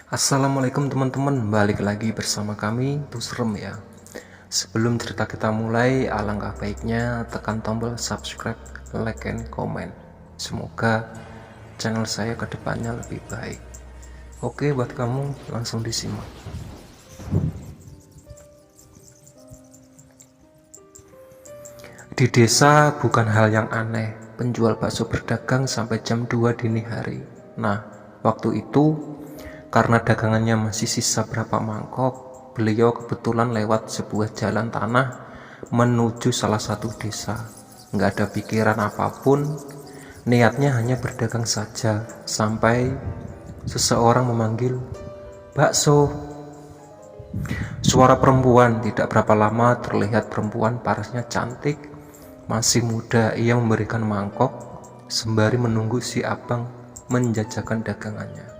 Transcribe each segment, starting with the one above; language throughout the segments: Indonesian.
Assalamualaikum teman-teman, balik lagi bersama kami Tusrem ya. Sebelum cerita kita mulai, alangkah baiknya tekan tombol subscribe, like, and comment. Semoga channel saya kedepannya lebih baik. Oke, buat kamu langsung disimak. Di desa bukan hal yang aneh, penjual bakso berdagang sampai jam 2 dini hari. Nah, waktu itu karena dagangannya masih sisa berapa mangkok, beliau kebetulan lewat sebuah jalan tanah menuju salah satu desa. Nggak ada pikiran apapun, niatnya hanya berdagang saja, sampai seseorang memanggil, "Bakso." Suara perempuan. Tidak berapa lama terlihat perempuan parasnya cantik, masih muda. Ia memberikan mangkok sembari menunggu si abang menjajakan dagangannya.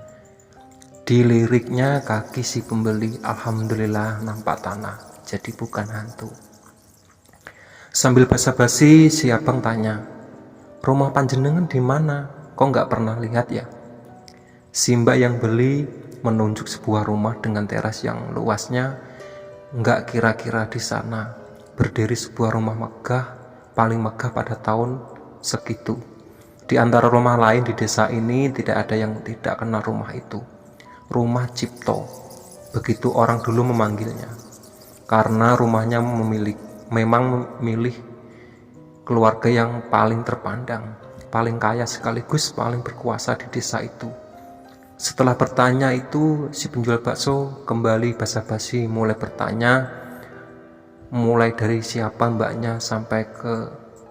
Diliriknya kaki si pembeli, alhamdulillah nampak tanah, jadi bukan hantu. Sambil basa-basi si abang tanya, "Rumah panjenengan di mana? Kok nggak pernah lihat ya?" Si mbak yang beli menunjuk sebuah rumah dengan teras yang luasnya. Nggak kira-kira di sana berdiri sebuah rumah megah, paling megah pada tahun segitu. Di antara rumah lain di desa ini tidak ada yang tidak kenal rumah itu. Rumah Cipto, begitu orang dulu memanggilnya, karena rumahnya memang memilih keluarga yang paling terpandang, paling kaya sekaligus paling berkuasa di desa itu. Setelah bertanya itu, si penjual bakso kembali basa-basi mulai bertanya, mulai dari siapa mbaknya sampai ke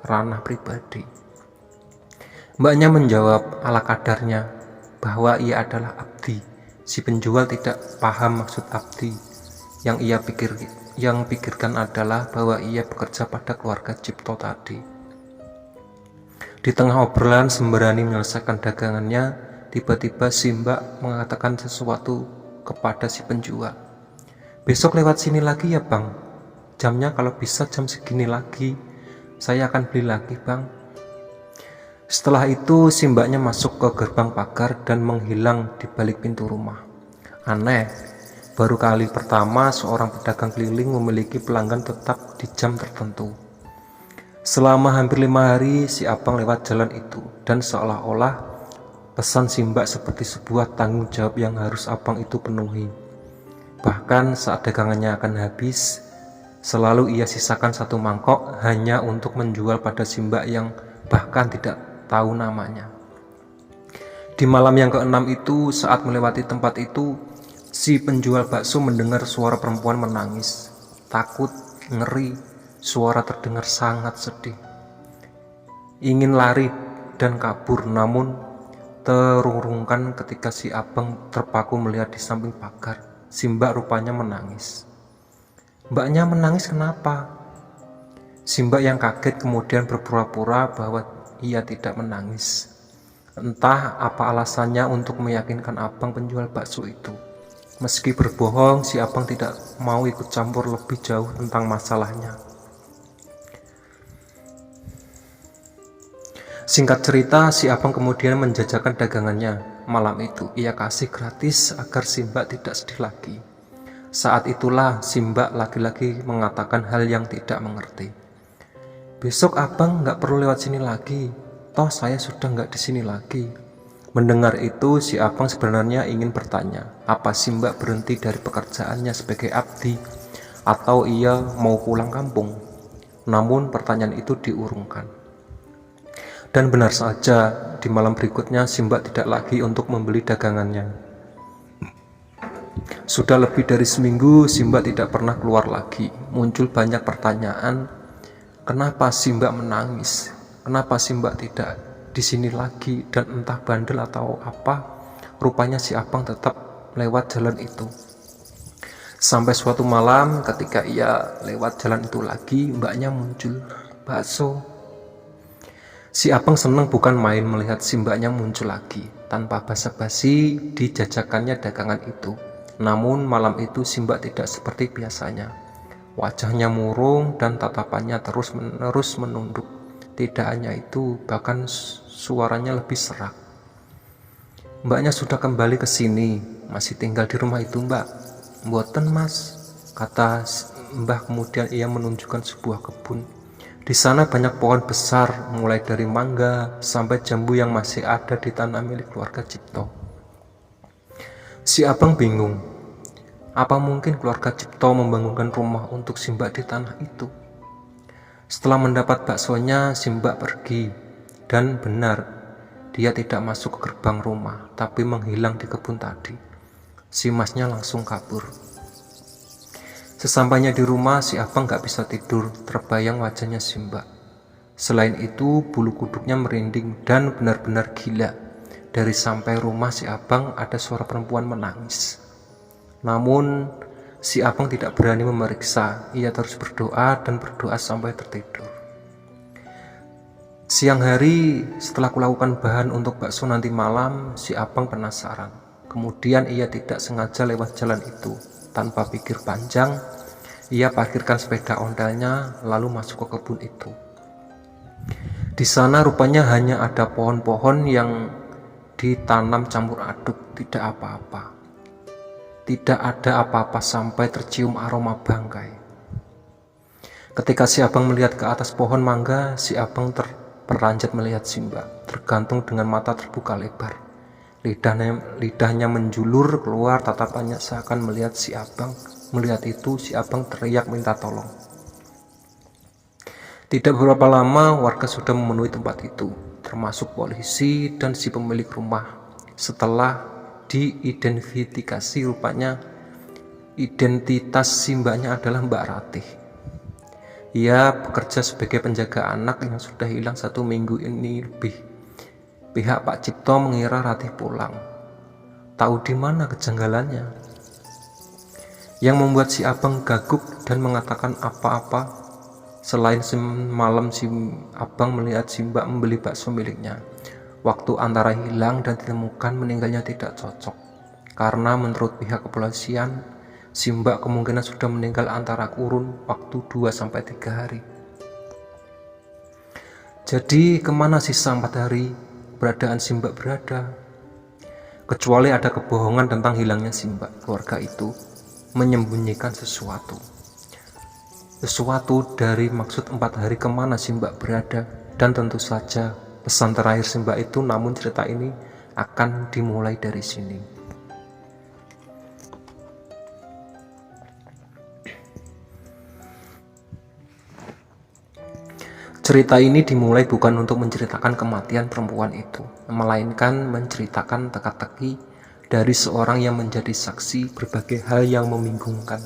ranah pribadi. Mbaknya menjawab ala kadarnya bahwa ia adalah abdi. Si penjual tidak paham maksud abdi. Yang pikirkan adalah bahwa ia bekerja pada keluarga Cipto tadi. Di tengah obrolan sembari menyelesaikan dagangannya, tiba-tiba si mbak mengatakan sesuatu kepada si penjual. "Besok lewat sini lagi ya bang. Jamnya kalau bisa jam segini lagi. Saya akan beli lagi bang." Setelah itu si mbaknya masuk ke gerbang pagar dan menghilang di balik pintu rumah. Aneh, baru kali pertama seorang pedagang keliling memiliki pelanggan tetap di jam tertentu. Selama hampir 5 hari si abang lewat jalan itu, dan seolah-olah pesan si mbak seperti sebuah tanggung jawab yang harus abang itu penuhi. Bahkan saat dagangannya akan habis, selalu ia sisakan satu mangkok hanya untuk menjual pada si mbak yang bahkan tidak tahu namanya. Di malam yang ke-6 itu, saat melewati tempat itu, si penjual bakso mendengar suara perempuan menangis. Takut, ngeri, suara terdengar sangat sedih. Ingin lari dan kabur, namun terurungkan ketika si abang terpaku melihat di samping pagar. Si mbak rupanya menangis. "Mbaknya menangis kenapa?" Si mbak yang kaget kemudian berpura-pura bahwa ia tidak menangis. Entah apa alasannya untuk meyakinkan abang penjual bakso itu. Meski berbohong, si abang tidak mau ikut campur lebih jauh tentang masalahnya. Singkat cerita, si abang kemudian menjajakan dagangannya. Malam itu ia kasih gratis agar si mbak tidak sedih lagi. Saat itulah si mbak lagi-lagi mengatakan hal yang tidak mengerti. "Besok abang nggak perlu lewat sini lagi, toh saya sudah nggak di sini lagi." Mendengar itu, si abang sebenarnya ingin bertanya, apa si mbak berhenti dari pekerjaannya sebagai abdi, atau ia mau pulang kampung. Namun pertanyaan itu diurungkan. Dan benar saja, di malam berikutnya si mbak tidak lagi untuk membeli dagangannya. Sudah lebih dari seminggu si mbak tidak pernah keluar lagi. Muncul banyak pertanyaan, kenapa si mbak menangis? Kenapa si mbak tidak di sini lagi? Dan entah bandel atau apa, rupanya si abang tetap lewat jalan itu. Sampai suatu malam ketika ia lewat jalan itu lagi, mbaknya muncul, "Bakso." Si abang senang bukan main melihat si mbaknya muncul lagi. Tanpa basa-basi dijajakannya dagangan itu. Namun malam itu si mbak tidak seperti biasanya. Wajahnya murung dan tatapannya terus-menerus menunduk. Tidak hanya itu, bahkan suaranya lebih serak. "Mbaknya sudah kembali ke sini. masih tinggal di rumah itu, Mbak? Mboten, Mas, kata Mbah. Kemudian ia menunjukkan sebuah kebun. Di sana banyak pohon besar, mulai dari mangga sampai jambu yang masih ada di tanah milik keluarga Cipto. Si abang bingung, apa mungkin keluarga Cipto membangunkan rumah untuk si Mbak di tanah itu? Setelah mendapat baksonya, si Mbak pergi, dan benar, dia tidak masuk ke gerbang rumah, tapi menghilang di kebun tadi. Si Masnya langsung kabur. Sesampainya di rumah, si abang gak bisa tidur, terbayang wajahnya si Mbak. Selain itu, bulu kuduknya merinding dan benar-benar gila. Dari sampai rumah si abang ada suara perempuan menangis. Namun, si abang tidak berani memeriksa. Ia terus berdoa dan berdoa sampai tertidur. Siang hari, setelah kulakukan bahan untuk bakso nanti malam, si abang penasaran. Kemudian ia tidak sengaja lewat jalan itu. Tanpa pikir panjang, ia parkirkan sepeda ondanya lalu masuk ke kebun itu. Di sana rupanya hanya ada pohon-pohon yang ditanam campur aduk, tidak apa-apa. Tidak ada apa-apa sampai tercium aroma bangkai. Ketika si abang melihat ke atas pohon mangga, si abang terperanjat melihat si Mbak, tergantung dengan mata terbuka lebar. Lidahnya menjulur keluar, tatapannya seakan melihat si abang. Melihat itu, si abang teriak minta tolong. Tidak beberapa lama, warga sudah memenuhi tempat itu, termasuk polisi dan si pemilik rumah. Setelah diidentifikasi, rupanya identitas si Mbaknya adalah Mbak Ratih. Ia bekerja sebagai penjaga anak yang sudah hilang 1 minggu ini lebih. Pihak Pak Cipto mengira Ratih pulang. Tahu di mana kejanggalannya? Yang membuat si abang gaguk dan mengatakan apa-apa, selain semalam si abang melihat si Mbak membeli bakso miliknya. Waktu antara hilang dan ditemukan meninggalnya tidak cocok. Karena menurut pihak kepolisian, si Mbak kemungkinan sudah meninggal antara kurun waktu 2-3 hari. Jadi kemana sisa 4 hari beradaan si Mbak berada? Kecuali ada kebohongan tentang hilangnya si Mbak, keluarga itu menyembunyikan sesuatu dari maksud 4 hari kemana si Mbak berada. Dan tentu saja pesan terakhir si Mbak itu, namun cerita ini akan dimulai dari sini. Cerita ini dimulai bukan untuk menceritakan kematian perempuan itu, melainkan menceritakan teka-teki dari seorang yang menjadi saksi berbagai hal yang membingungkan,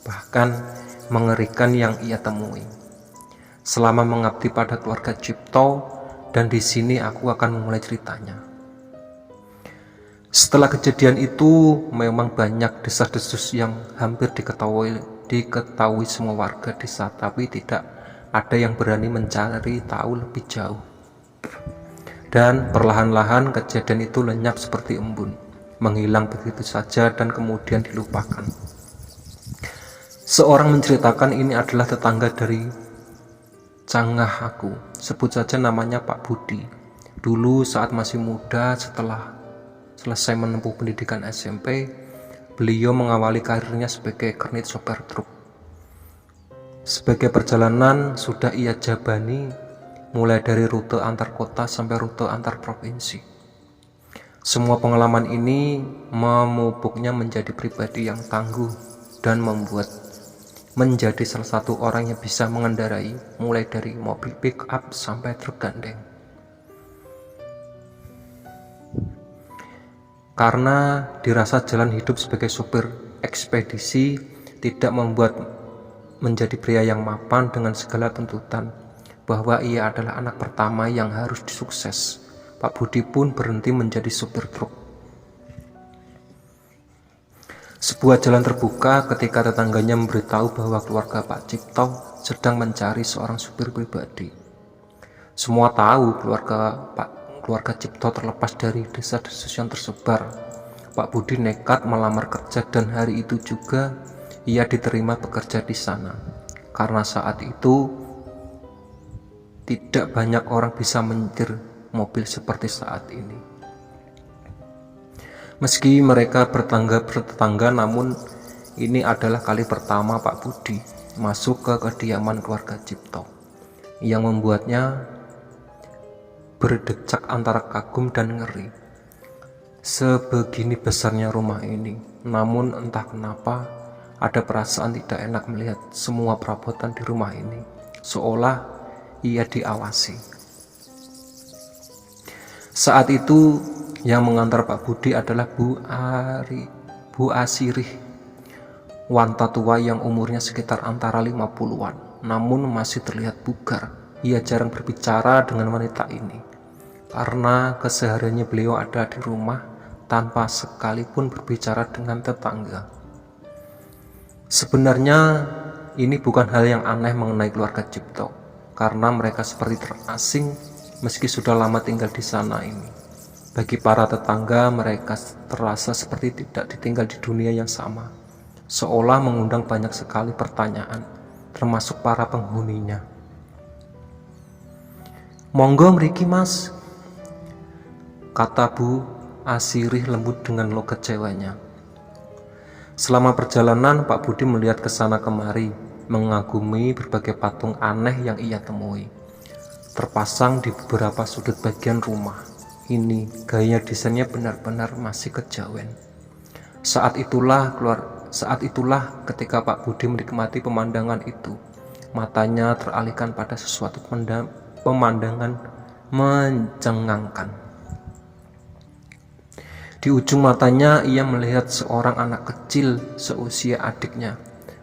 bahkan mengerikan yang ia temui selama mengabdi pada keluarga Cipto. Dan di sini aku akan memulai ceritanya. Setelah kejadian itu, memang banyak desas-desus yang hampir diketahui semua warga desa, tapi tidak ada yang berani mencari tahu lebih jauh. Dan perlahan-lahan kejadian itu lenyap seperti embun, menghilang begitu saja dan kemudian dilupakan. Seorang menceritakan ini adalah tetangga dari Cangah aku, sebut saja namanya Pak Budi. Dulu saat masih muda, setelah selesai menempuh pendidikan SMP, beliau mengawali karirnya sebagai kernit sopir truk. Sebagai perjalanan sudah ia jabani, mulai dari rute antar kota sampai rute antar provinsi. Semua pengalaman ini memupuknya menjadi pribadi yang tangguh dan menjadi salah satu orang yang bisa mengendarai mulai dari mobil pick up sampai truk gandeng. Karena dirasa jalan hidup sebagai supir ekspedisi tidak membuat menjadi pria yang mapan dengan segala tuntutan bahwa ia adalah anak pertama yang harus disukses, Pak Budi pun berhenti menjadi supir truk. Sebuah jalan terbuka ketika tetangganya memberitahu bahwa keluarga Pak Cipto sedang mencari seorang supir pribadi. Semua tahu keluarga Cipto terlepas dari desa-desus yang tersebar. Pak Budi nekat melamar kerja dan hari itu juga ia diterima bekerja di sana. Karena saat itu tidak banyak orang bisa menyetir mobil seperti saat ini. Meski mereka bertetangga, namun ini adalah kali pertama Pak Budi masuk ke kediaman keluarga Cipto, yang membuatnya berdecak antara kagum dan ngeri. Sebegini besarnya rumah ini, namun entah kenapa ada perasaan tidak enak melihat semua perabotan di rumah ini, seolah ia diawasi. Saat itu yang mengantar Pak Budi adalah Bu Asirih, wanita tua yang umurnya sekitar antara 50-an, namun masih terlihat bugar. Ia jarang berbicara dengan wanita ini, karena kesehariannya beliau ada di rumah tanpa sekalipun berbicara dengan tetangga. Sebenarnya ini bukan hal yang aneh mengenai keluarga Cipto, karena mereka seperti terasing meski sudah lama tinggal di sana ini. Bagi para tetangga, mereka terasa seperti tidak ditinggal di dunia yang sama, seolah mengundang banyak sekali pertanyaan, termasuk para penghuninya. "Monggo mriki Mas," kata Bu Asirih lembut dengan logat Jawanya. Selama perjalanan, Pak Budi melihat ke sana kemari, mengagumi berbagai patung aneh yang ia temui, terpasang di beberapa sudut bagian rumah. Ini gaya desainnya benar-benar masih kejawen. Saat itulah ketika Pak Budi menikmati pemandangan itu, matanya teralihkan pada sesuatu pemandangan mencengangkan. Di ujung matanya ia melihat seorang anak kecil seusia adiknya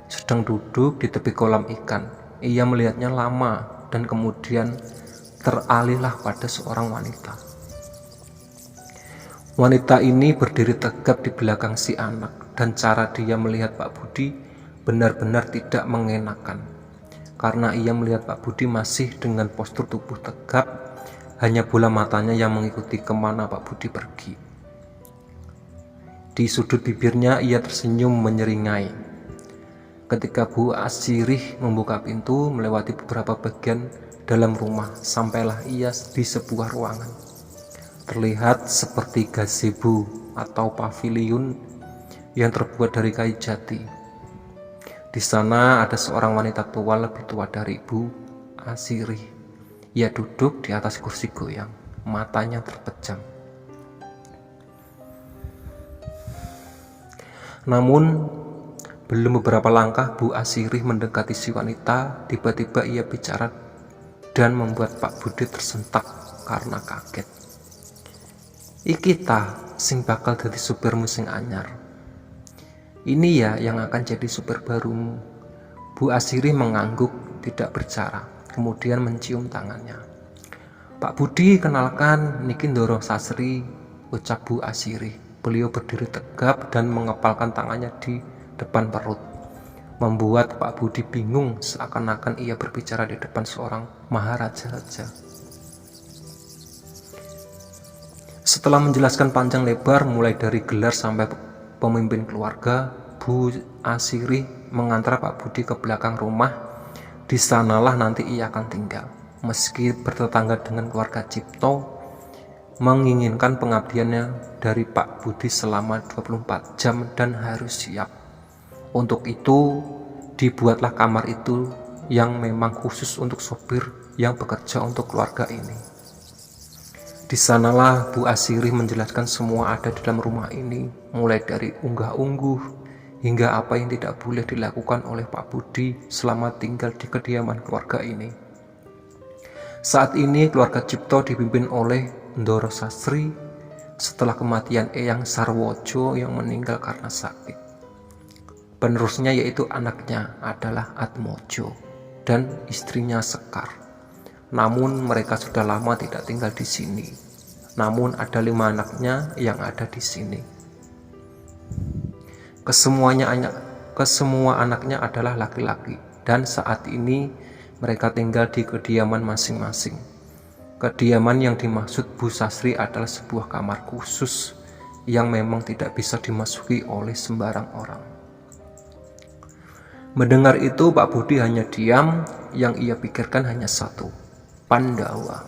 sedang duduk di tepi kolam ikan. Ia melihatnya lama dan kemudian teralihlah pada seorang wanita. Wanita ini berdiri tegap di belakang si anak, dan cara dia melihat Pak Budi benar-benar tidak mengenakan, karena ia melihat Pak Budi masih dengan postur tubuh tegap, hanya bola matanya yang mengikuti kemana Pak Budi pergi. Di sudut bibirnya ia tersenyum menyeringai. Ketika Bu Asirih membuka pintu melewati beberapa bagian dalam rumah, sampailah ia di sebuah ruangan. Terlihat seperti gazebo atau paviliun yang terbuat dari kayu jati. Di sana ada seorang wanita tua lebih tua dari Bu Asirih. Ia duduk di atas kursi goyang, matanya terpejam. Namun belum beberapa langkah Bu Asirih mendekati si wanita, tiba-tiba ia bicara dan membuat Pak Budi tersentak karena kaget. "Iki ta sing bakal dadi supirmu sing anyar. Ini ya yang akan jadi supir barumu." Bu Asirih mengangguk, tidak berbicara, kemudian mencium tangannya. "Pak Budi, kenalkan, niki Ndoro Sasri," ucap Bu Asirih. Beliau berdiri tegap dan mengepalkan tangannya di depan perut, membuat Pak Budi bingung, seakan-akan ia berbicara di depan seorang maharaja. Setelah menjelaskan panjang lebar mulai dari gelar sampai pemimpin keluarga, Bu Asirih mengantar Pak Budi ke belakang rumah. Di sanalah nanti ia akan tinggal. Meski bertetangga dengan keluarga Cipto, menginginkan pengabdiannya dari Pak Budi selama 24 jam dan harus siap. Untuk itu dibuatlah kamar itu yang memang khusus untuk sopir yang bekerja untuk keluarga ini. Di sanalah Bu Asirih menjelaskan semua ada di dalam rumah ini, mulai dari unggah-ungguh hingga apa yang tidak boleh dilakukan oleh Pak Budi selama tinggal di kediaman keluarga ini. Saat ini keluarga Cipto dipimpin oleh Ndoro Sasri setelah kematian Eyang Sarwojo yang meninggal karena sakit. Penerusnya yaitu anaknya adalah Atmojo dan istrinya Sekar. Namun mereka sudah lama tidak tinggal di sini. Namun ada 5 anaknya yang ada di sini. Kesemua anaknya adalah laki-laki, dan saat ini mereka tinggal di kediaman masing-masing. Kediaman yang dimaksud Bu Sasri adalah sebuah kamar khusus yang memang tidak bisa dimasuki oleh sembarang orang. Mendengar itu Pak Budi hanya diam, yang ia pikirkan hanya satu, Pandawa.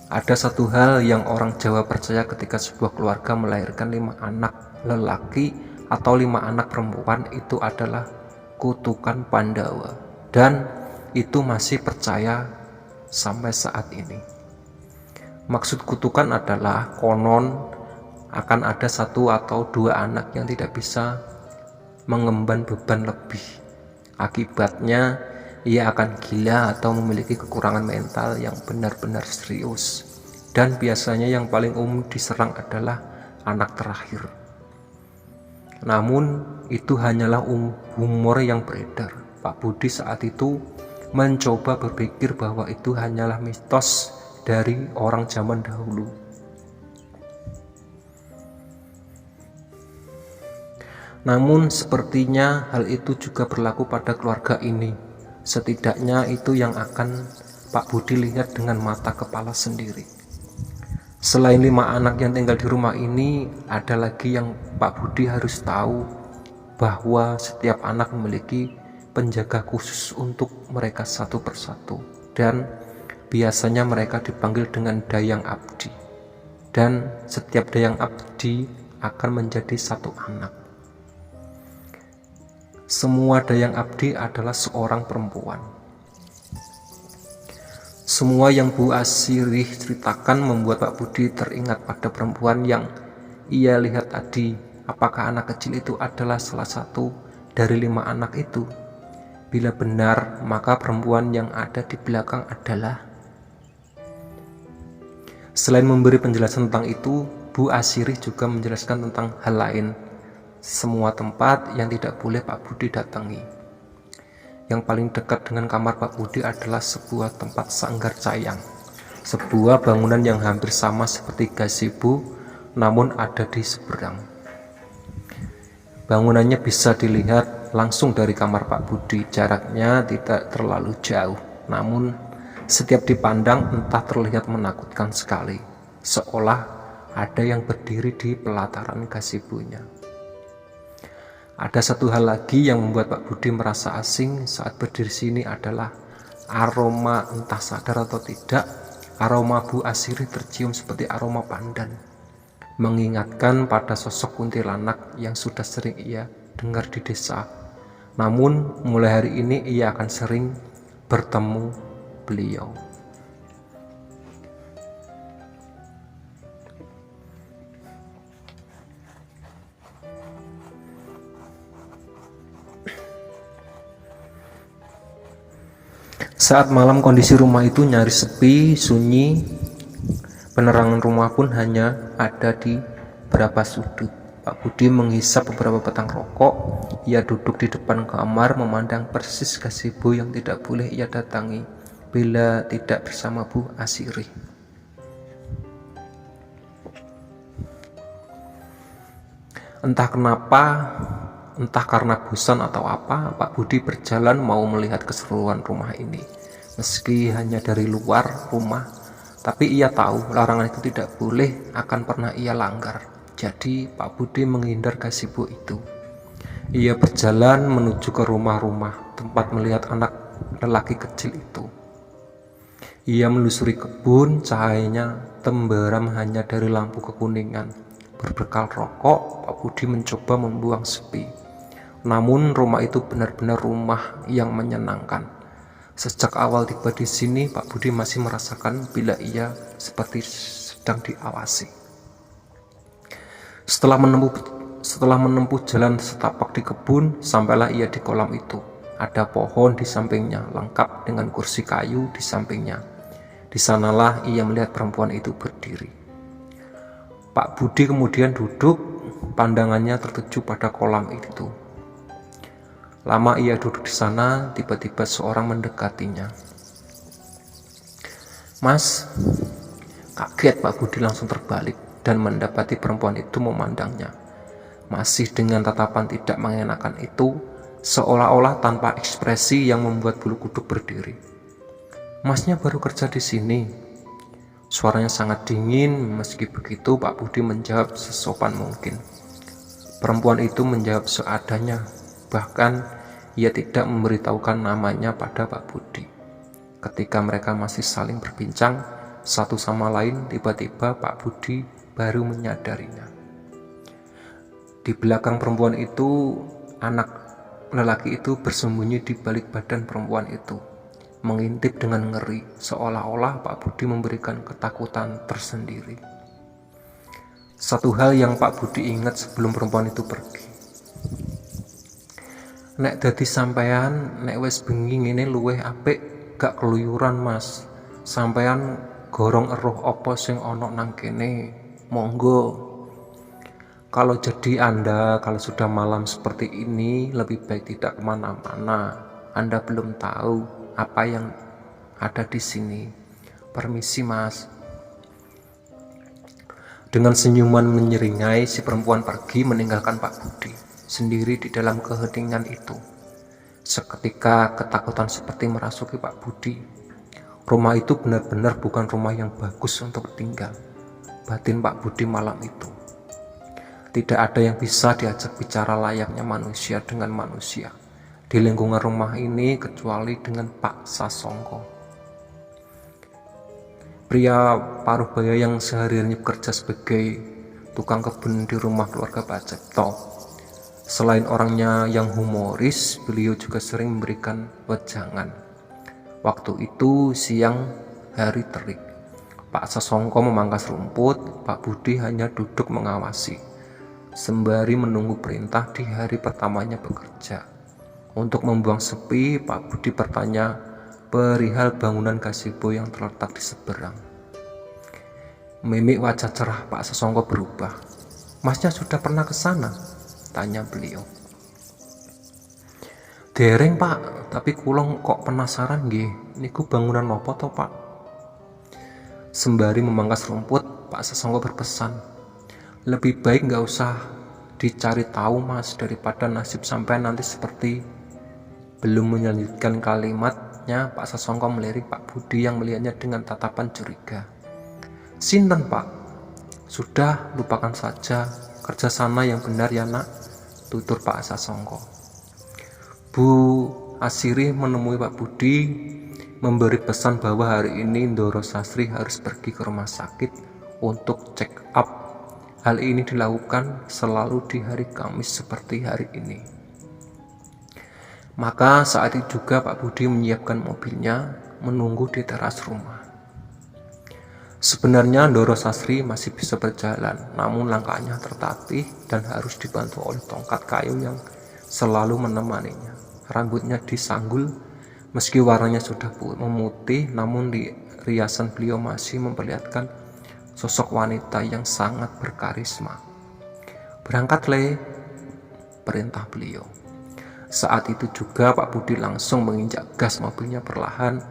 Ada satu hal yang orang Jawa percaya ketika sebuah keluarga melahirkan 5 anak lelaki atau 5 anak perempuan, itu adalah kutukan Pandawa, dan itu masih percaya sampai saat ini. Maksud kutukan adalah konon akan ada 1 atau 2 anak yang tidak bisa mengemban beban lebih. Akibatnya ia akan gila atau memiliki kekurangan mental yang benar-benar serius. Dan biasanya yang paling umum diserang adalah anak terakhir. Namun itu hanyalah humor yang beredar. Pak Budi saat itu mencoba berpikir bahwa itu hanyalah mitos dari orang zaman dahulu. Namun sepertinya hal itu juga berlaku pada keluarga ini. Setidaknya itu yang akan Pak Budi lihat dengan mata kepala sendiri. Selain 5 anak yang tinggal di rumah ini, ada lagi yang Pak Budi harus tahu, bahwa setiap anak memiliki penjaga khusus untuk mereka satu persatu, dan biasanya mereka dipanggil dengan Dayang Abdi, dan setiap Dayang Abdi akan menjadi 1 anak. Semua Dayang Abdi adalah seorang perempuan. Semua yang Bu Asirih ceritakan membuat Pak Budi teringat pada perempuan yang ia lihat tadi. Apakah anak kecil itu adalah salah satu dari 5 anak itu? Bila benar, maka perempuan yang ada di belakang adalah. Selain memberi penjelasan tentang itu, Bu Asirih juga menjelaskan tentang hal lain. Semua tempat yang tidak boleh Pak Budi datangi. Yang paling dekat dengan kamar Pak Budi adalah sebuah tempat sanggar cayang, sebuah bangunan yang hampir sama seperti gazebo, namun ada di seberang. Bangunannya bisa dilihat langsung dari kamar Pak Budi. Jaraknya tidak terlalu jauh, namun setiap dipandang entah terlihat menakutkan sekali, seolah ada yang berdiri di pelataran gazebonya. Ada satu hal lagi yang membuat Pak Budi merasa asing saat berdiri sini adalah aroma, entah sadar atau tidak, aroma Bu Asirih tercium seperti aroma pandan, mengingatkan pada sosok kuntilanak yang sudah sering ia dengar di desa. Namun mulai hari ini ia akan sering bertemu beliau. Saat malam kondisi rumah itu nyaris sepi, sunyi. Penerangan rumah pun hanya ada di beberapa sudut. Pak Budi menghisap beberapa batang rokok. Ia duduk di depan kamar memandang persis gazebo yang tidak boleh ia datangi bila tidak bersama Bu Asirih. Entah kenapa, entah karena bosan atau apa, Pak Budi berjalan mau melihat keseruan rumah ini. Meski hanya dari luar rumah, tapi ia tahu larangan itu tidak boleh akan pernah ia langgar. Jadi Pak Budi menghindar gazebo itu. Ia berjalan menuju ke rumah-rumah tempat melihat anak lelaki kecil itu. Ia menelusuri kebun, cahayanya tembaram hanya dari lampu kekuningan. Berbekal rokok, Pak Budi mencoba membuang sepi. Namun rumah itu benar-benar rumah yang menyenangkan. Sejak awal tiba di sini, Pak Budi masih merasakan bila ia seperti sedang diawasi. Setelah menempuh jalan setapak di kebun, sampailah ia di kolam itu. Ada pohon di sampingnya, lengkap dengan kursi kayu di sampingnya. Di sanalah ia melihat perempuan itu berdiri. Pak Budi kemudian duduk, pandangannya tertuju pada kolam itu. Lama ia duduk di sana, tiba-tiba seorang mendekatinya. "Mas," kaget Pak Budi langsung terbalik dan mendapati perempuan itu memandangnya. Masih dengan tatapan tidak mengenakan itu, seolah-olah tanpa ekspresi yang membuat bulu kuduk berdiri. "Masnya baru kerja di sini?" Suaranya sangat dingin. Meski begitu, Pak Budi menjawab sesopan mungkin. Perempuan itu menjawab seadanya. Bahkan ia tidak memberitahukan namanya pada Pak Budi. Ketika mereka masih saling berbincang, satu sama lain, tiba-tiba Pak Budi baru menyadarinya. Di belakang perempuan itu, anak lelaki itu bersembunyi di balik badan perempuan itu, mengintip dengan ngeri, seolah-olah Pak Budi memberikan ketakutan tersendiri. Satu hal yang Pak Budi ingat sebelum perempuan itu pergi. Nek dadi sampean, nek wis bengi ngene luweh apik gak keluyuran Mas. Sampean gorong eruh apa sing ana nang kene. Monggo. Kalau jadi Anda, kalau sudah malam seperti ini, lebih baik tidak kemana-mana. Anda belum tahu apa yang ada di sini. Permisi Mas. Dengan senyuman menyeringai, si perempuan pergi meninggalkan Pak Budi sendiri di dalam keheningan itu. Seketika ketakutan seperti merasuki Pak Budi. Rumah itu benar-benar bukan rumah yang bagus untuk tinggal. Batin Pak Budi malam itu. Tidak ada yang bisa diajak bicara layaknya manusia dengan manusia di lingkungan rumah ini kecuali dengan Pak Sasongko. Pria paruh baya yang sehari-harinya bekerja sebagai tukang kebun di rumah keluarga Pak Cipto. Selain orangnya yang humoris, beliau juga sering memberikan wejangan. Waktu itu siang hari terik. Pak Sasongko memangkas rumput, Pak Budi hanya duduk mengawasi, sembari menunggu perintah di hari pertamanya bekerja. Untuk membuang sepi, Pak Budi bertanya perihal bangunan gazebo yang terletak di seberang. Mimik wajah cerah Pak Sasongko berubah. Masnya sudah pernah ke sana? Tanya beliau. Dereng Pak, tapi kula kok penasaran nggih, niku bangunan nopo to Pak? Sembari memangkas rumput, Pak Sasongko berpesan, lebih baik nggak usah dicari tahu Mas, daripada nasib sampai nanti seperti. Belum melanjutkan kalimatnya, Pak Sasongko melirik Pak Budi yang melihatnya dengan tatapan curiga. Sinten Pak? Sudah, lupakan saja, kerja sana yang benar ya nak, tutur Pak Sasongko. Bu Asiri menemui Pak Budi, memberi pesan bahwa hari ini Ndoro Sastri harus pergi ke rumah sakit untuk check up. Hal ini dilakukan selalu di hari Kamis seperti hari ini. Maka saat itu juga Pak Budi menyiapkan mobilnya menunggu di teras rumah. Sebenarnya Ndoro Sastri masih bisa berjalan, namun langkahnya tertatih dan harus dibantu oleh tongkat kayu yang selalu menemaninya. Rambutnya disanggul, meski warnanya sudah memutih, namun di riasan beliau masih memperlihatkan sosok wanita yang sangat berkarisma. Berangkat Le, perintah beliau. Saat itu juga Pak Budi langsung menginjak gas mobilnya perlahan.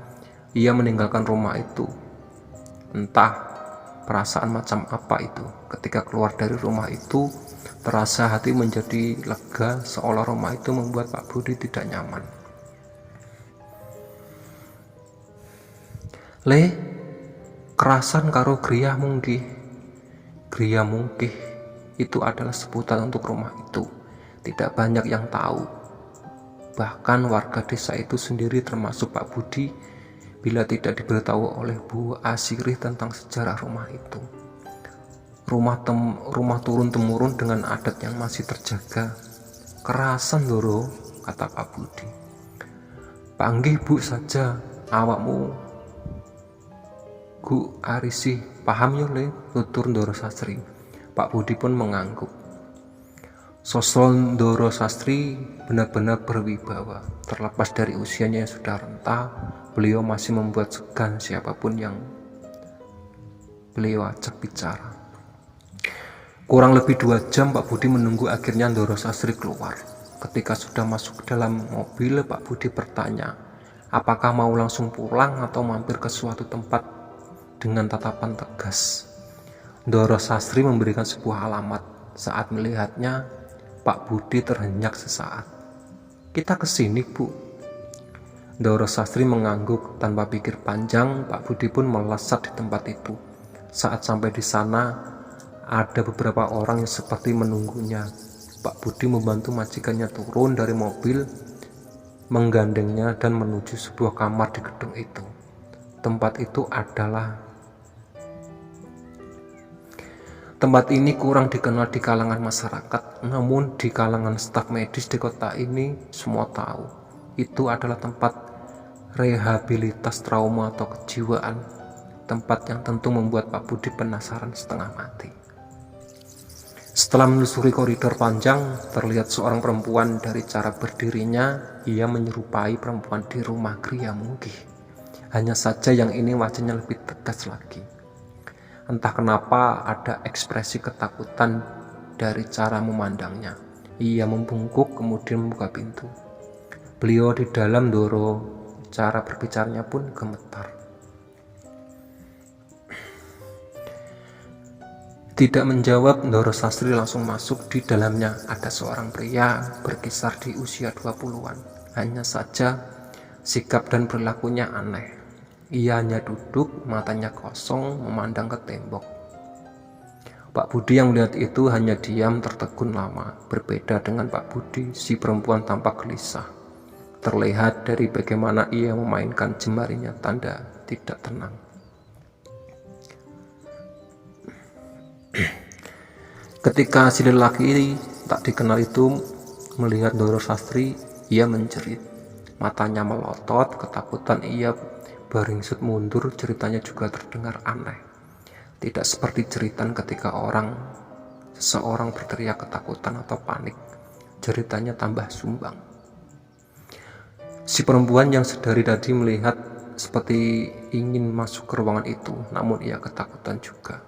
Ia meninggalkan rumah itu. Entah perasaan macam apa itu. Ketika keluar dari rumah itu, terasa hati menjadi lega, seolah rumah itu membuat Pak Budi tidak nyaman. Le, kerasan karo griya mungkih. Griya mungkih itu adalah sebutan untuk rumah itu. Tidak banyak yang tahu. Bahkan warga desa itu sendiri termasuk Pak Budi bila tidak diberitahu oleh Bu Asiri tentang sejarah rumah itu. Rumah turun-temurun dengan adat yang masih terjaga. Kerasan Ndoro, kata Pak Budi. Panggih Bu saja, awakmu Gu Arisi, paham yo Le, tutur Ndoro Sastri. Pak Budi pun mengangguk. Sosok Ndoro Sastri benar-benar berwibawa. Terlepas dari usianya yang sudah renta, beliau masih membuat segan siapapun yang beliau ajak bicara. Kurang lebih 2 jam Pak Budi menunggu, akhirnya Ndoro Sastri keluar. Ketika sudah masuk ke dalam mobil, Pak Budi bertanya, apakah mau langsung pulang atau mampir ke suatu tempat dengan tatapan tegas. Ndoro Sastri memberikan sebuah alamat. Saat melihatnya, Pak Budi terhenyak sesaat. Kita kesini Bu. Ndoro Sastri mengangguk tanpa pikir panjang. Pak Budi pun melesat di tempat itu. Saat sampai di sana, ada beberapa orang yang seperti menunggunya. Pak Budi membantu majikannya turun dari mobil, menggandengnya dan menuju sebuah kamar di gedung itu. Tempat itu adalah Tempat ini kurang dikenal di kalangan masyarakat, namun di kalangan staf medis di kota ini semua tahu itu adalah tempat rehabilitas trauma atau kejiwaan, tempat yang tentu membuat Pak Budi penasaran setengah mati. Setelah menelusuri koridor panjang, terlihat seorang perempuan. Dari cara berdirinya, ia menyerupai perempuan di rumah Gria Mungki. Hanya saja yang ini wajahnya lebih tegas lagi. Entah kenapa ada ekspresi ketakutan dari cara memandangnya. Ia membungkuk kemudian membuka pintu. Beliau di dalam, Ndoro. Cara berbicaranya pun gemetar. Tidak menjawab, Ndoro Sastri langsung masuk. Di dalamnya ada seorang pria berkisar di usia 20-an. Hanya saja sikap dan perilakunya aneh. Ia hanya duduk, matanya kosong, memandang ke tembok. Pak Budi yang melihat itu hanya diam tertegun lama. Berbeda dengan Pak Budi, si perempuan tampak gelisah. Terlihat dari bagaimana ia memainkan jemarinya, tanda tidak tenang. Ketika si lelaki tak dikenal itu melihat Ndoro Sastri, ia menjerit. Matanya melotot, ketakutan ia beringsut mundur. Ceritanya juga terdengar aneh. Tidak seperti jeritan ketika seseorang berteriak ketakutan atau panik. Ceritanya tambah sumbang. Si perempuan yang sedari tadi melihat seperti ingin masuk ke ruangan itu, namun ia ketakutan juga.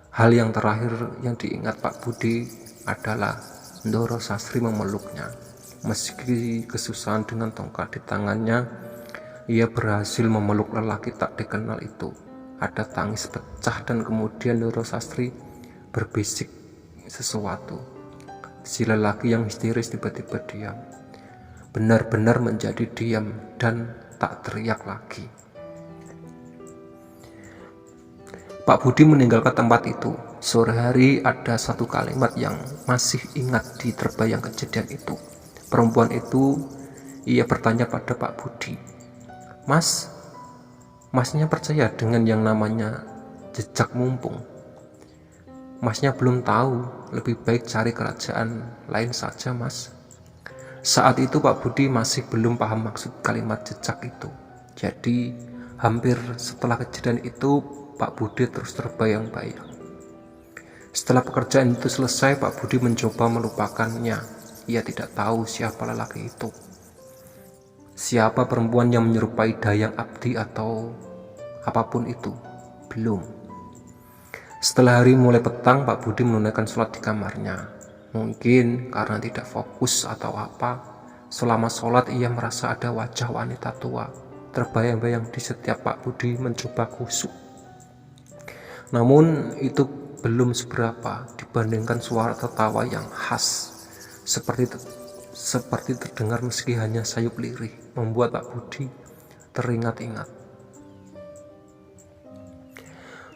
Hal yang terakhir yang diingat Pak Budi adalah Ndoro Sastri memeluknya. Meski kesusahan dengan tongkat di tangannya, ia berhasil memeluk lelaki tak dikenal itu. Ada tangis pecah dan kemudian Ndoro Sastri berbisik sesuatu. Si lelaki yang histeris tiba-tiba diam. Benar-benar menjadi diam dan tak teriak lagi. Pak Budi meninggalkan tempat itu. Sore hari ada satu kalimat yang masih ingat di terbayang kejadian itu. Perempuan itu, ia bertanya pada Pak Budi, Masnya percaya dengan yang namanya jejak mumpung? Masnya belum tahu, lebih baik cari kerajaan lain saja, Mas. Saat itu Pak Budi masih belum paham maksud kalimat jejak itu. Jadi hampir setelah kejadian itu Pak Budi terus terbayang-bayang. Setelah pekerjaan itu selesai, Pak Budi mencoba melupakannya. Ia tidak tahu siapa lelaki itu. Siapa perempuan yang menyerupai Dayang Abdi atau apapun itu? Belum. Setelah hari mulai petang, Pak Budi menunaikan sholat di kamarnya. Mungkin karena tidak fokus atau apa, selama sholat ia merasa ada wajah wanita tua terbayang-bayang di setiap Pak Budi mencoba khusyuk. Namun itu belum seberapa dibandingkan suara tertawa yang khas seperti terdengar meski hanya sayup lirih, membuat Pak Budi teringat-ingat.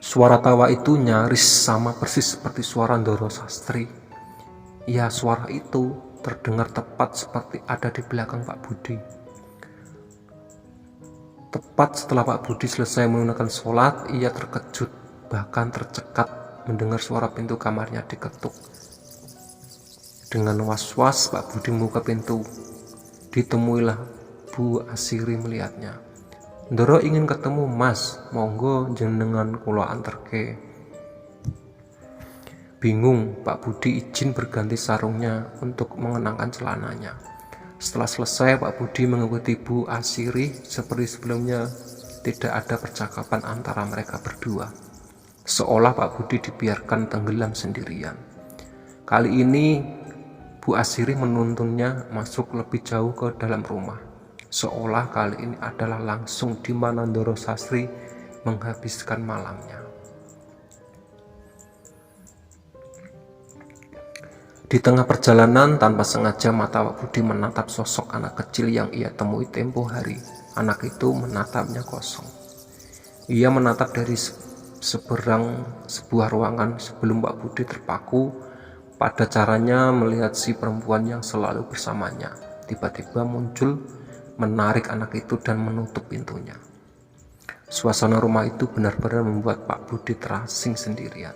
Suara tawa itu nyaris sama persis seperti suara Ndoro Sastri. Ya, suara itu terdengar tepat seperti ada di belakang Pak Budi. Tepat setelah Pak Budi selesai menunaikan sholat, ia terkejut, bahkan tercekat mendengar suara pintu kamarnya diketuk. Dengan was-was Pak Budi membuka pintu. Ditemuilah Bu Asiri melihatnya. Ndoro ingin ketemu Mas, monggo jenengan kula anterke. Bingung, Pak Budi izin berganti sarungnya untuk mengenakan celananya. Setelah selesai, Pak Budi mengikuti Bu Asiri. Seperti sebelumnya, tidak ada percakapan antara mereka berdua. Seolah Pak Budi dibiarkan tenggelam sendirian. Kali ini Bu Asiri menuntunnya masuk lebih jauh ke dalam rumah. Seolah kali ini adalah langsung di mana Ndoro Sastri menghabiskan malamnya. Di tengah perjalanan, tanpa sengaja mata Pak Budi menatap sosok anak kecil yang ia temui tempo hari. Anak itu menatapnya kosong. Ia menatap dari seberang sebuah ruangan sebelum Pak Budi terpaku pada caranya melihat si perempuan yang selalu bersamanya. Tiba-tiba muncul, menarik anak itu dan menutup pintunya. Suasana rumah itu benar-benar membuat Pak Budi terasing sendirian.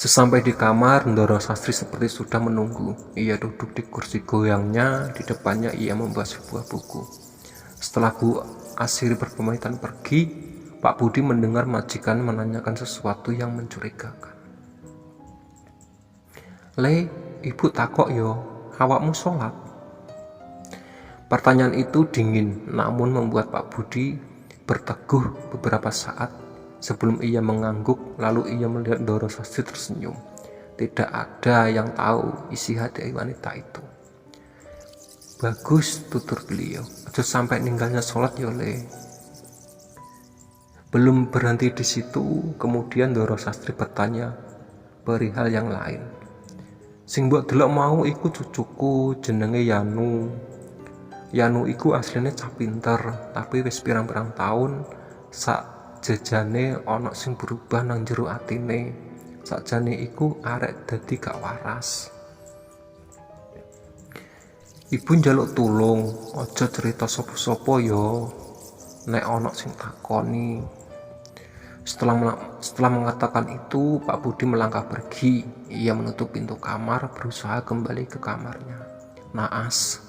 Sesampai di kamar, Ndoro Sastri seperti sudah menunggu. Ia duduk di kursi goyangnya, di depannya ia membawa sebuah buku. Setelah Bu Asiri berpamitan pergi, Pak Budi mendengar majikan menanyakan sesuatu yang mencurigakan. "Le, ibu takok yo, awakmu sholat?" Pertanyaan itu dingin, namun membuat Pak Budi berteguh beberapa saat. Sebelum ia mengangguk, lalu ia melihat Ndoro Sastri tersenyum. Tidak ada yang tahu isi hati wanita itu. "Bagus," tutur beliau. "Aja sampai ninggalnya sholat ya, Le." Belum berhenti di situ, kemudian Ndoro Sastri bertanya perihal yang lain. "Sing mbok delok mau iku cucuku, jenenge Yanu. Yanu iku asline cah pinter, tapi wis pirang-pirang tahun sak jejane ana sing berubah nang jero atine. Sakjane iku arek dadi gak waras. Ibu njaluk tulung, aja cerita sapa-sapa ya, nek ana sing takoni." Setelah mengatakan itu, Pak Budi melangkah pergi. Ia menutup pintu kamar, berusaha kembali ke kamarnya. Naas,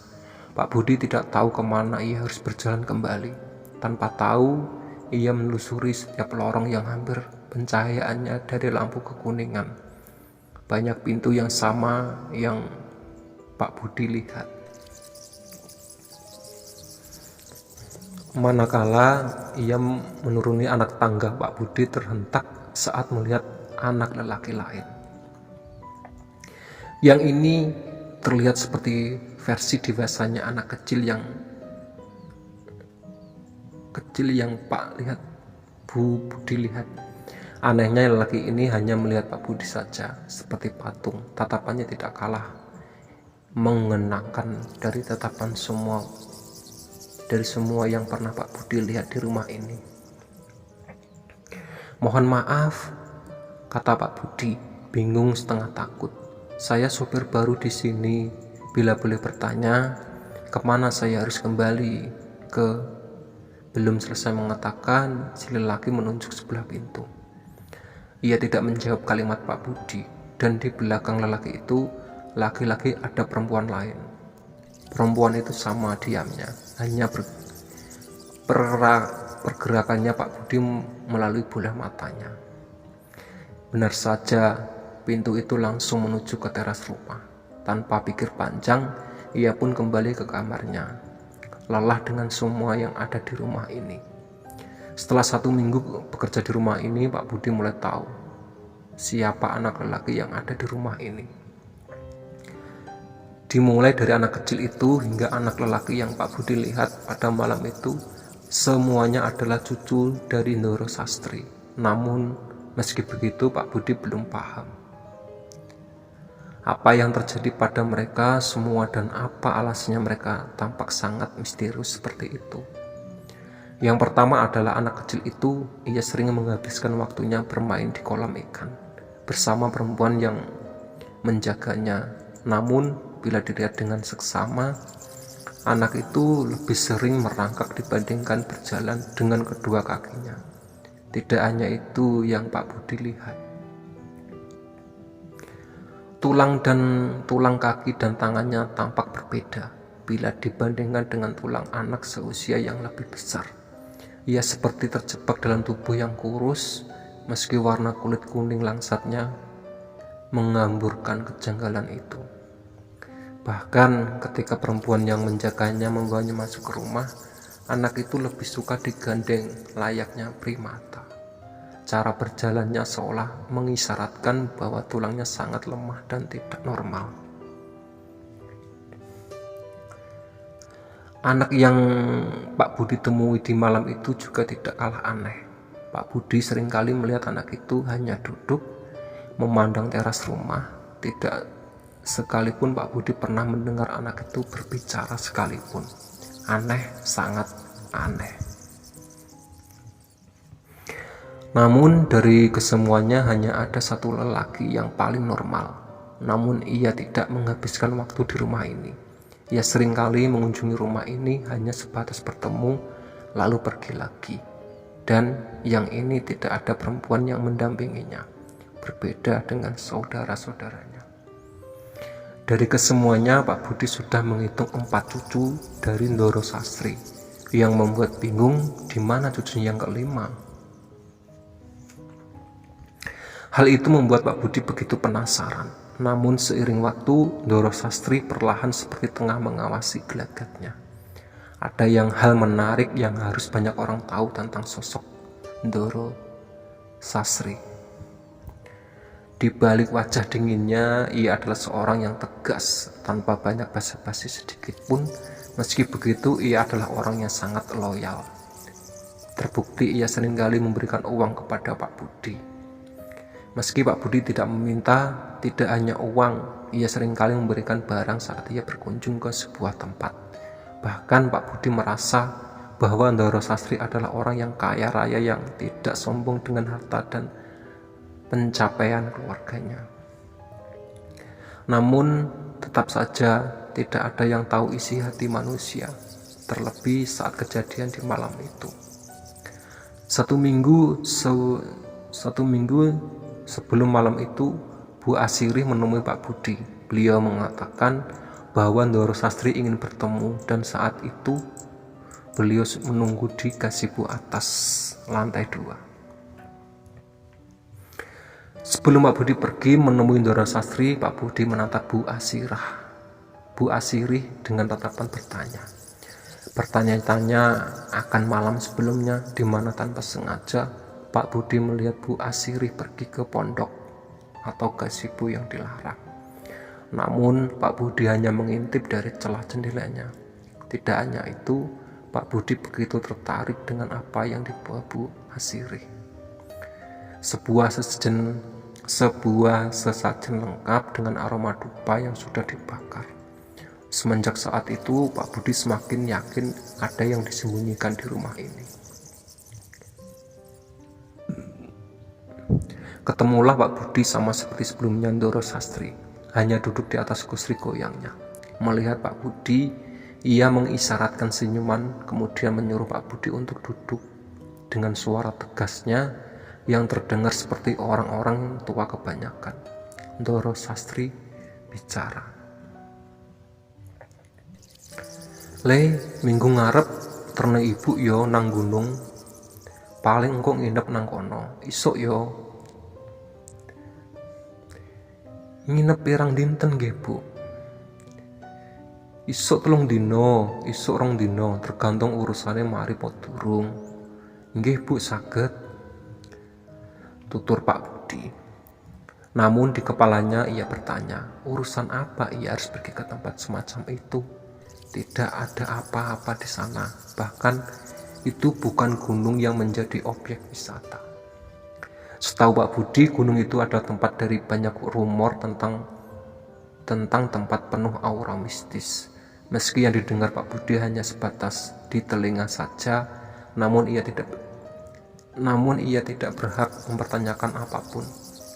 Pak Budi tidak tahu kemana ia harus berjalan kembali. Tanpa tahu, ia menelusuri setiap lorong yang hampir pencahayaannya dari lampu kekuningan. Banyak pintu yang sama yang Pak Budi lihat. Manakala ia menuruni anak tangga, Pak Budi terhentak saat melihat anak lelaki lain. Yang ini terlihat seperti versi dewasanya anak kecil yang Pak lihat, Bu Budi lihat. Anehnya lelaki ini hanya melihat Pak Budi saja, seperti patung. Tatapannya tidak kalah mengenakan dari tatapan semua yang pernah Pak Budi lihat di rumah ini. "Mohon maaf," kata Pak Budi, bingung setengah takut. "Saya sopir baru di sini. Bila boleh bertanya, kemana saya harus kembali ke..." Belum selesai mengatakan, si lelaki menunjuk sebelah pintu. Ia tidak menjawab kalimat Pak Budi, dan di belakang lelaki itu, laki-laki ada perempuan lain. Perempuan itu sama diamnya, hanya pergerakannya Pak Budi melalui bola matanya. Benar saja, pintu itu langsung menuju ke teras rumah. Tanpa pikir panjang, ia pun kembali ke kamarnya. Lelah dengan semua yang ada di rumah ini. Setelah 1 minggu bekerja di rumah ini, Pak Budi mulai tahu siapa anak lelaki yang ada di rumah ini. Dimulai dari anak kecil itu hingga anak lelaki yang Pak Budi lihat pada malam itu, semuanya adalah cucu dari Ndoro Sastri. Namun meski begitu, Pak Budi belum paham apa yang terjadi pada mereka semua dan apa alasannya mereka tampak sangat misterius seperti itu. Yang pertama adalah anak kecil itu, ia sering menghabiskan waktunya bermain di kolam ikan bersama perempuan yang menjaganya. Namun bila dilihat dengan seksama, anak itu lebih sering merangkak dibandingkan berjalan dengan kedua kakinya. Tidak hanya itu yang Pak Budi lihat. Tulang kaki dan tangannya tampak berbeda bila dibandingkan dengan tulang anak seusia yang lebih besar. Ia seperti terjebak dalam tubuh yang kurus, meski warna kulit kuning langsatnya mengamburkan kejanggalan itu. Bahkan ketika perempuan yang menjaganya membawanya masuk ke rumah, anak itu lebih suka digandeng layaknya primata. Cara berjalannya seolah mengisyaratkan bahwa tulangnya sangat lemah dan tidak normal. Anak yang Pak Budi temui di malam itu juga tidak kalah aneh. Pak Budi seringkali melihat anak itu hanya duduk memandang teras rumah. Tidak sekalipun Pak Budi pernah mendengar anak itu berbicara sekalipun. Aneh, sangat aneh. Namun dari kesemuanya hanya ada satu lelaki yang paling normal. Namun ia tidak menghabiskan waktu di rumah ini. Ia seringkali mengunjungi rumah ini hanya sebatas bertemu lalu pergi lagi. Dan yang ini tidak ada perempuan yang mendampinginya. berbeda dengan saudara-saudaranya. Dari kesemuanya, Pak Budi sudah menghitung 4 cucu dari Ndoro Sastri, yang membuat bingung di mana cucunya yang kelima. Hal itu membuat Pak Budi begitu penasaran. Namun seiring waktu, Ndoro Sastri perlahan seperti tengah mengawasi gelagatnya. Ada hal menarik yang harus banyak orang tahu tentang sosok Ndoro Sastri. Di balik wajah dinginnya, ia adalah seorang yang tegas, tanpa banyak basa-basi sedikit pun. Meski begitu, ia adalah orang yang sangat loyal. Terbukti ia seringkali memberikan uang kepada Pak Budi. Meski Pak Budi tidak meminta, tidak hanya uang, ia seringkali memberikan barang saat ia berkunjung ke sebuah tempat. Bahkan Pak Budi merasa bahwa Ndoro Sastri adalah orang yang kaya raya yang tidak sombong dengan harta dan pencapaian keluarganya. Namun tetap saja tidak ada yang tahu isi hati manusia, terlebih saat kejadian di malam itu. Satu minggu sebelum malam itu, Bu Asirih menemui Pak Budi. Beliau mengatakan bahwa Ndoro Sastri ingin bertemu, dan saat itu beliau menunggu di gazebo atas lantai 2. Sebelum Pak Budi pergi menemui Ndoro Sastri, Pak Budi menatap Bu Asirih dengan tatapan bertanya. Bertanya-tanya akan malam sebelumnya, di mana tanpa sengaja Pak Budi melihat Bu Asirih pergi ke pondok atau gazebo yang dilarang. Namun Pak Budi hanya mengintip dari celah jendelanya. Tidak hanya itu, Pak Budi begitu tertarik dengan apa yang dibawa Bu Asirih. Sebuah sesajen lengkap dengan aroma dupa yang sudah dibakar. Semenjak saat itu, Pak Budi semakin yakin ada yang disembunyikan di rumah ini. Ketemulah Pak Budi sama seperti sebelumnya Ndoro Sastri, hanya duduk di atas kursi goyangnya. Melihat Pak Budi, ia mengisyaratkan senyuman, kemudian menyuruh Pak Budi untuk duduk. Dengan suara tegasnya yang terdengar seperti orang-orang tua kebanyakan, Ndoro Sastri bicara. "Le, minggu ngarep terne ibu yo nang gunung. Paling engko nginep nang kono. Isuk yo." "Nginep pirang dinten nggih, Bu?" "Isuk 3 dino, isuk 2 dino, tergantung urusane mari po durung." "Nggih, Bu, saged," tutur Pak Budi. Namun di kepalanya ia bertanya, urusan apa ia harus pergi ke tempat semacam itu? Tidak ada apa-apa di sana. Bahkan itu bukan gunung yang menjadi objek wisata. Setahu Pak Budi, gunung itu adalah tempat dari banyak rumor tentang tempat penuh aura mistis. Meski yang didengar Pak Budi hanya sebatas di telinga saja, namun ia tidak berhak mempertanyakan apapun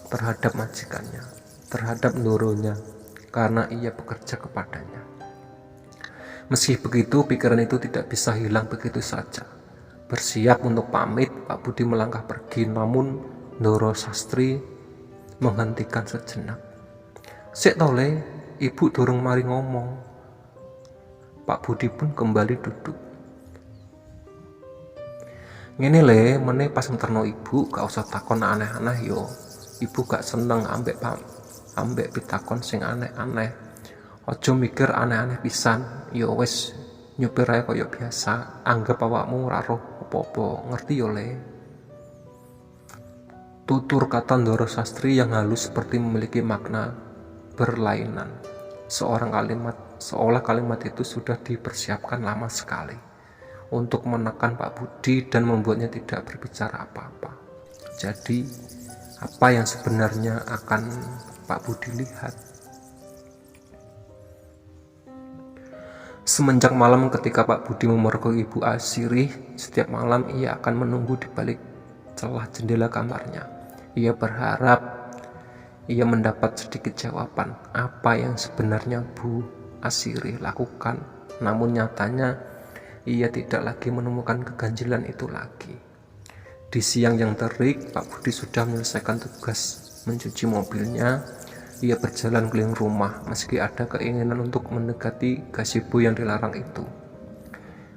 terhadap majikannya, terhadap Ndoronya, karena ia bekerja kepadanya. Meski begitu, pikiran itu tidak bisa hilang begitu saja. Bersiap untuk pamit, Pak Budi melangkah pergi, namun Ndoro Sastri menghentikan sejenak. "Sik to, Le, ibu durung mari ngomong." Pak Budi pun kembali duduk. "Ngene Le, meneh pas nterno ibu gak usah takon aneh-aneh yo. Ibu gak seneng ambek pitakon sing aneh-aneh. Ojo mikir aneh-aneh pisan. Yo wis nyupir ae koyo biasa. Anggap awakmu ora roh apa-apa. Ngerti yo, Le?" Tutur kata Ndoro Sastri yang halus seperti memiliki makna berlainan. Seolah kalimat itu sudah dipersiapkan lama sekali untuk menekan Pak Budi dan membuatnya tidak berbicara apa-apa. Jadi, apa yang sebenarnya akan Pak Budi lihat? Semenjak malam ketika Pak Budi memergoki Ibu Asirih, setiap malam ia akan menunggu di balik celah jendela kamarnya. Ia berharap ia mendapat sedikit jawaban apa yang sebenarnya Bu Asirih lakukan. Namun nyatanya ia tidak lagi menemukan keganjilan itu lagi. Di siang yang terik, Pak Budi sudah menyelesaikan tugas mencuci mobilnya, ia berjalan keliling rumah meski ada keinginan untuk mendekati gazebo yang dilarang itu.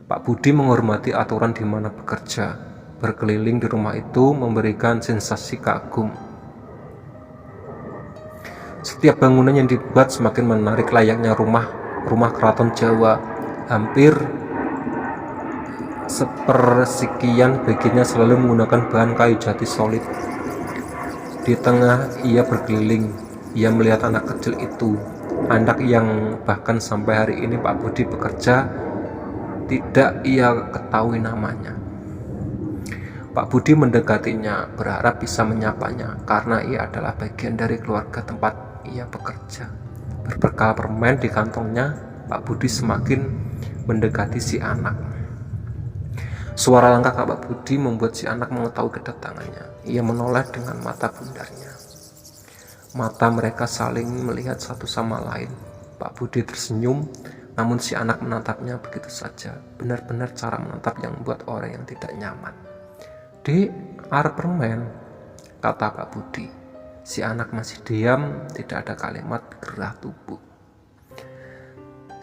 Pak Budi menghormati aturan di mana bekerja. Berkeliling di rumah itu memberikan sensasi kagum. Setiap bangunan yang dibuat semakin menarik layaknya rumah keraton Jawa. Hampir sepersekian bagiannya selalu menggunakan bahan kayu jati solid. Di tengah ia berkeliling, ia melihat anak kecil itu, anak yang bahkan sampai hari ini Pak Budi bekerja tidak ia ketahui namanya. Pak Budi mendekatinya, berharap bisa menyapanya karena ia adalah bagian dari keluarga tempat ia bekerja. Berbekal permen di kantongnya, Pak Budi semakin mendekati si anak. Suara langkah Pak Budi membuat si anak mengetahui kedatangannya. Ia menoleh dengan mata bundarnya. Mata mereka saling melihat satu sama lain. Pak Budi tersenyum, namun si anak menatapnya begitu saja. Benar-benar cara menatap yang membuat orang yang tidak nyaman. "Dek, arep permen," kata Pak Budi. Si anak masih diam, tidak ada kalimat gerah tubuh.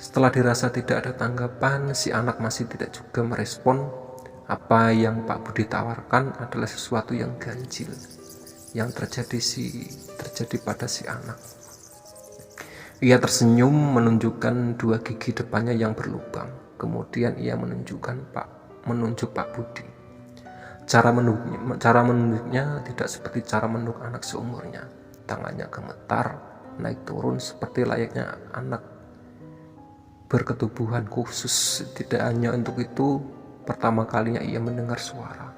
Setelah dirasa tidak ada tanggapan, si anak masih tidak juga merespon. Apa yang Pak Budi tawarkan adalah sesuatu yang ganjil yang terjadi pada si anak. Ia tersenyum menunjukkan dua gigi depannya yang berlubang. Kemudian ia menunjuk Pak Budi. Cara menunduknya tidak seperti cara menunduk anak seumurnya. Tangannya gemetar, naik turun seperti layaknya anak berketubuhan khusus. Tidak hanya untuk itu, pertama kalinya ia mendengar suara.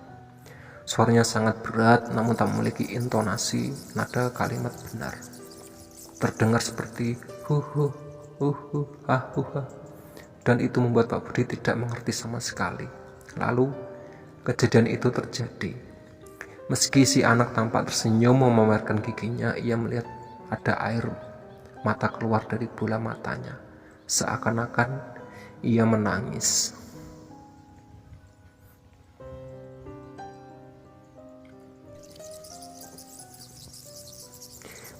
Suaranya sangat berat, namun tak memiliki intonasi nada kalimat benar. Terdengar seperti dan itu membuat Pak Budi tidak mengerti sama sekali. Lalu kejadian itu terjadi. Meski si anak tampak tersenyum memamerkan giginya, ia melihat ada air mata keluar dari bola matanya. Seakan-akan ia menangis.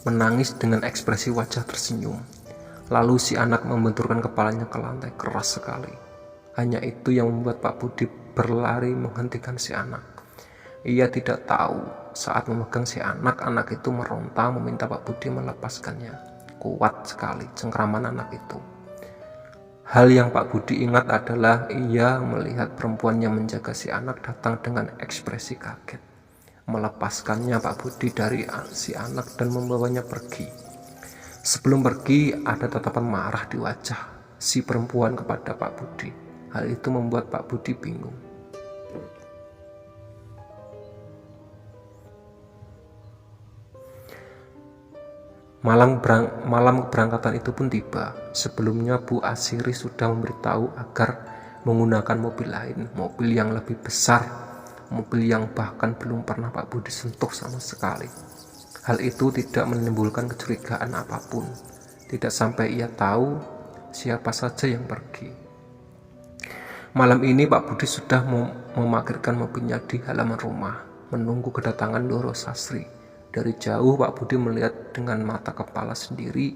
Menangis dengan ekspresi wajah tersenyum. Lalu si anak membenturkan kepalanya ke lantai keras sekali. Hanya itu yang membuat Pak Budi berlari menghentikan si anak. Ia tidak tahu saat memegang si anak itu meronta meminta Pak Budi melepaskannya. Kuat sekali cengkraman anak itu. Hal yang Pak Budi ingat adalah ia melihat perempuan yang menjaga si anak datang dengan ekspresi kaget, melepaskannya Pak Budi dari si anak dan membawanya pergi. Sebelum pergi ada tatapan marah di wajah si perempuan kepada Pak Budi. Hal itu membuat Pak Budi bingung. Malam keberangkatan itu pun tiba. Sebelumnya Bu Asiri sudah memberitahu agar menggunakan mobil lain, mobil yang lebih besar, mobil yang bahkan belum pernah Pak Budi sentuh sama sekali. Hal itu tidak menimbulkan kecurigaan apapun. Tidak sampai ia tahu siapa saja yang pergi. Malam ini Pak Budi sudah memarkirkan mobilnya di halaman rumah, menunggu kedatangan Ndoro Sastri. Dari jauh Pak Budi melihat dengan mata kepala sendiri.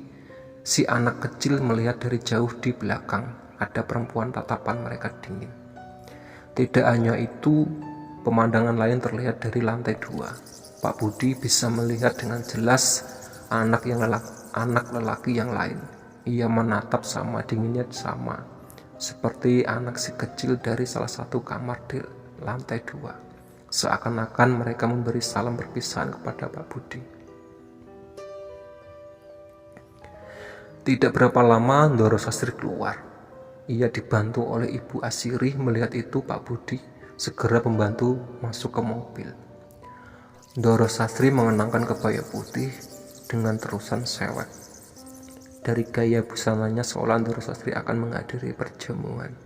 Si anak kecil melihat dari jauh di belakang. Ada perempuan, tatapan mereka dingin. Tidak hanya itu, pemandangan lain terlihat dari lantai 2. Pak Budi bisa melihat dengan jelas anak lelaki yang lain. Ia menatap sama dinginnya sama, seperti anak si kecil dari salah satu kamar di lantai 2. Seakan-akan mereka memberi salam perpisahan kepada Pak Budi. Tidak berapa lama Ndoro Sastri keluar. Ia dibantu oleh Ibu Asiri. Melihat itu Pak Budi segera membantu masuk ke mobil. Ndoro Sastri mengenakan kebaya putih dengan terusan sewek. Dari gaya busananya seolah Ndoro Sastri akan menghadiri perjamuan.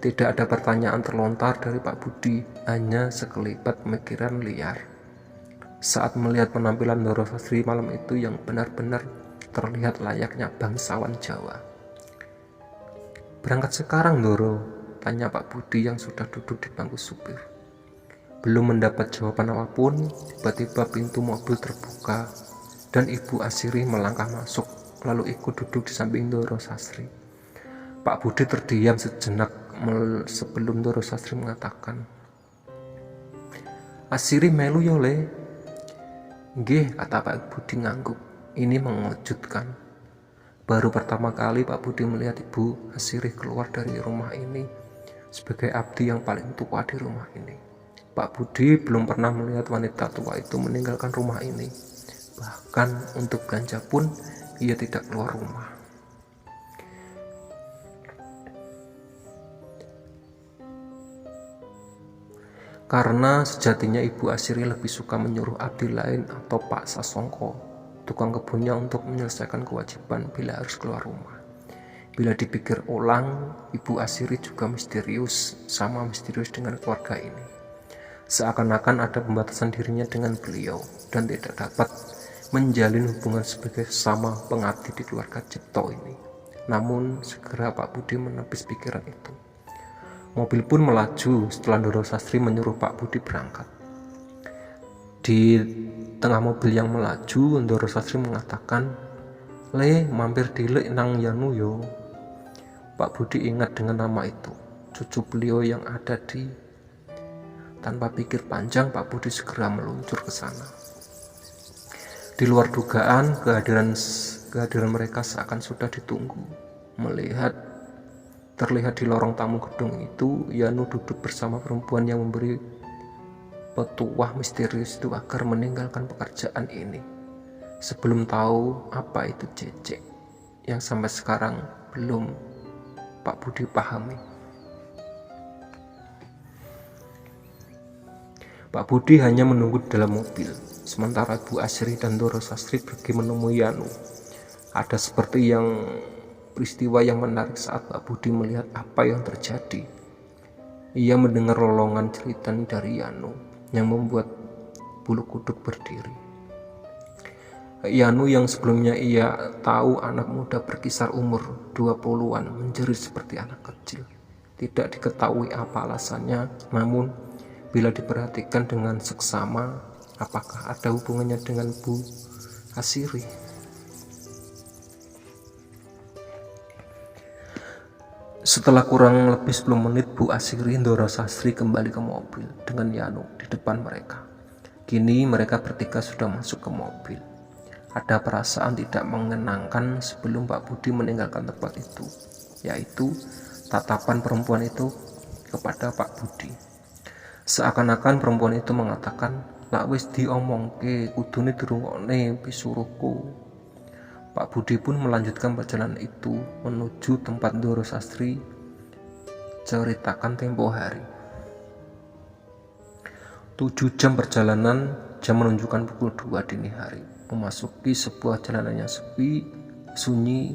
Tidak ada pertanyaan terlontar dari Pak Budi, hanya sekelibat pemikiran liar. Saat melihat penampilan Ndoro Sastri malam itu yang benar-benar terlihat layaknya bangsawan Jawa. "Berangkat sekarang, Ndoro?" tanya Pak Budi yang sudah duduk di bangku supir. Belum mendapat jawaban apapun, tiba-tiba pintu mobil terbuka dan Ibu Asiri melangkah masuk, lalu ikut duduk di samping Ndoro Sastri. Pak Budi terdiam sejenak sebelum Ndoro Sastri mengatakan, "Asiri melu yo le." "Nggih," kata Pak Budi ngangguk. Ini mengejutkan. Baru pertama kali Pak Budi melihat Ibu Asiri keluar dari rumah ini sebagai abdi yang paling tua di rumah ini. Pak Budi belum pernah melihat wanita tua itu meninggalkan rumah ini. Bahkan untuk belanja pun ia tidak keluar rumah. Karena sejatinya Ibu Asiri lebih suka menyuruh abdi lain atau Pak Sasongko, tukang kebunnya, untuk menyelesaikan kewajiban bila harus keluar rumah. Bila dipikir ulang, Ibu Asiri juga misterius, sama misterius dengan keluarga ini. Seakan-akan ada pembatasan dirinya dengan beliau dan tidak dapat menjalin hubungan sebagai sesama pengabdi di keluarga Cipto ini. Namun segera Pak Budi menepis pikiran itu. Mobil pun melaju setelah Ndoro Sastri menyuruh Pak Budi berangkat. Di tengah mobil yang melaju, Ndoro Sastri mengatakan, "Le, mampir dilek nang Yanu yo." Pak Budi ingat dengan nama itu, cucu beliau yang ada di. Tanpa pikir panjang, Pak Budi segera meluncur ke sana. Di luar dugaan, kehadiran mereka seakan sudah ditunggu. Terlihat di lorong tamu gedung itu, Yanu duduk bersama perempuan yang memberi petuah misterius itu agar meninggalkan pekerjaan ini. Sebelum tahu apa itu cecek, yang sampai sekarang belum Pak Budi pahami. Pak Budi hanya menunggu di dalam mobil, sementara Ibu Asri dan Ndoro Sastri pergi menemui Yanu. Ada seperti peristiwa yang menarik saat Pak Budi melihat apa yang terjadi. Ia mendengar lolongan cerita dari Yanu yang membuat bulu kuduk berdiri. Yanu yang sebelumnya ia tahu anak muda berkisar umur 20-an menjerit seperti anak kecil. Tidak diketahui apa alasannya, namun bila diperhatikan dengan seksama, apakah ada hubungannya dengan Bu Asiri? Setelah kurang lebih 10 menit, Bu Asiri Ndoro Sastri kembali ke mobil dengan Yanu di depan mereka. Kini mereka bertiga sudah masuk ke mobil. Ada perasaan tidak mengenangkan sebelum Pak Budi meninggalkan tempat itu, yaitu tatapan perempuan itu kepada Pak Budi. Seakan-akan perempuan itu mengatakan, "Lak wis diomongke, kudune dirungokne pisuruhku." Pak Budi pun melanjutkan perjalanan itu menuju tempat Ndoro Sastri ceritakan tempo hari. 7 jam perjalanan, jam menunjukkan pukul 2 dini hari. Memasuki sebuah jalanan yang sepi, sunyi,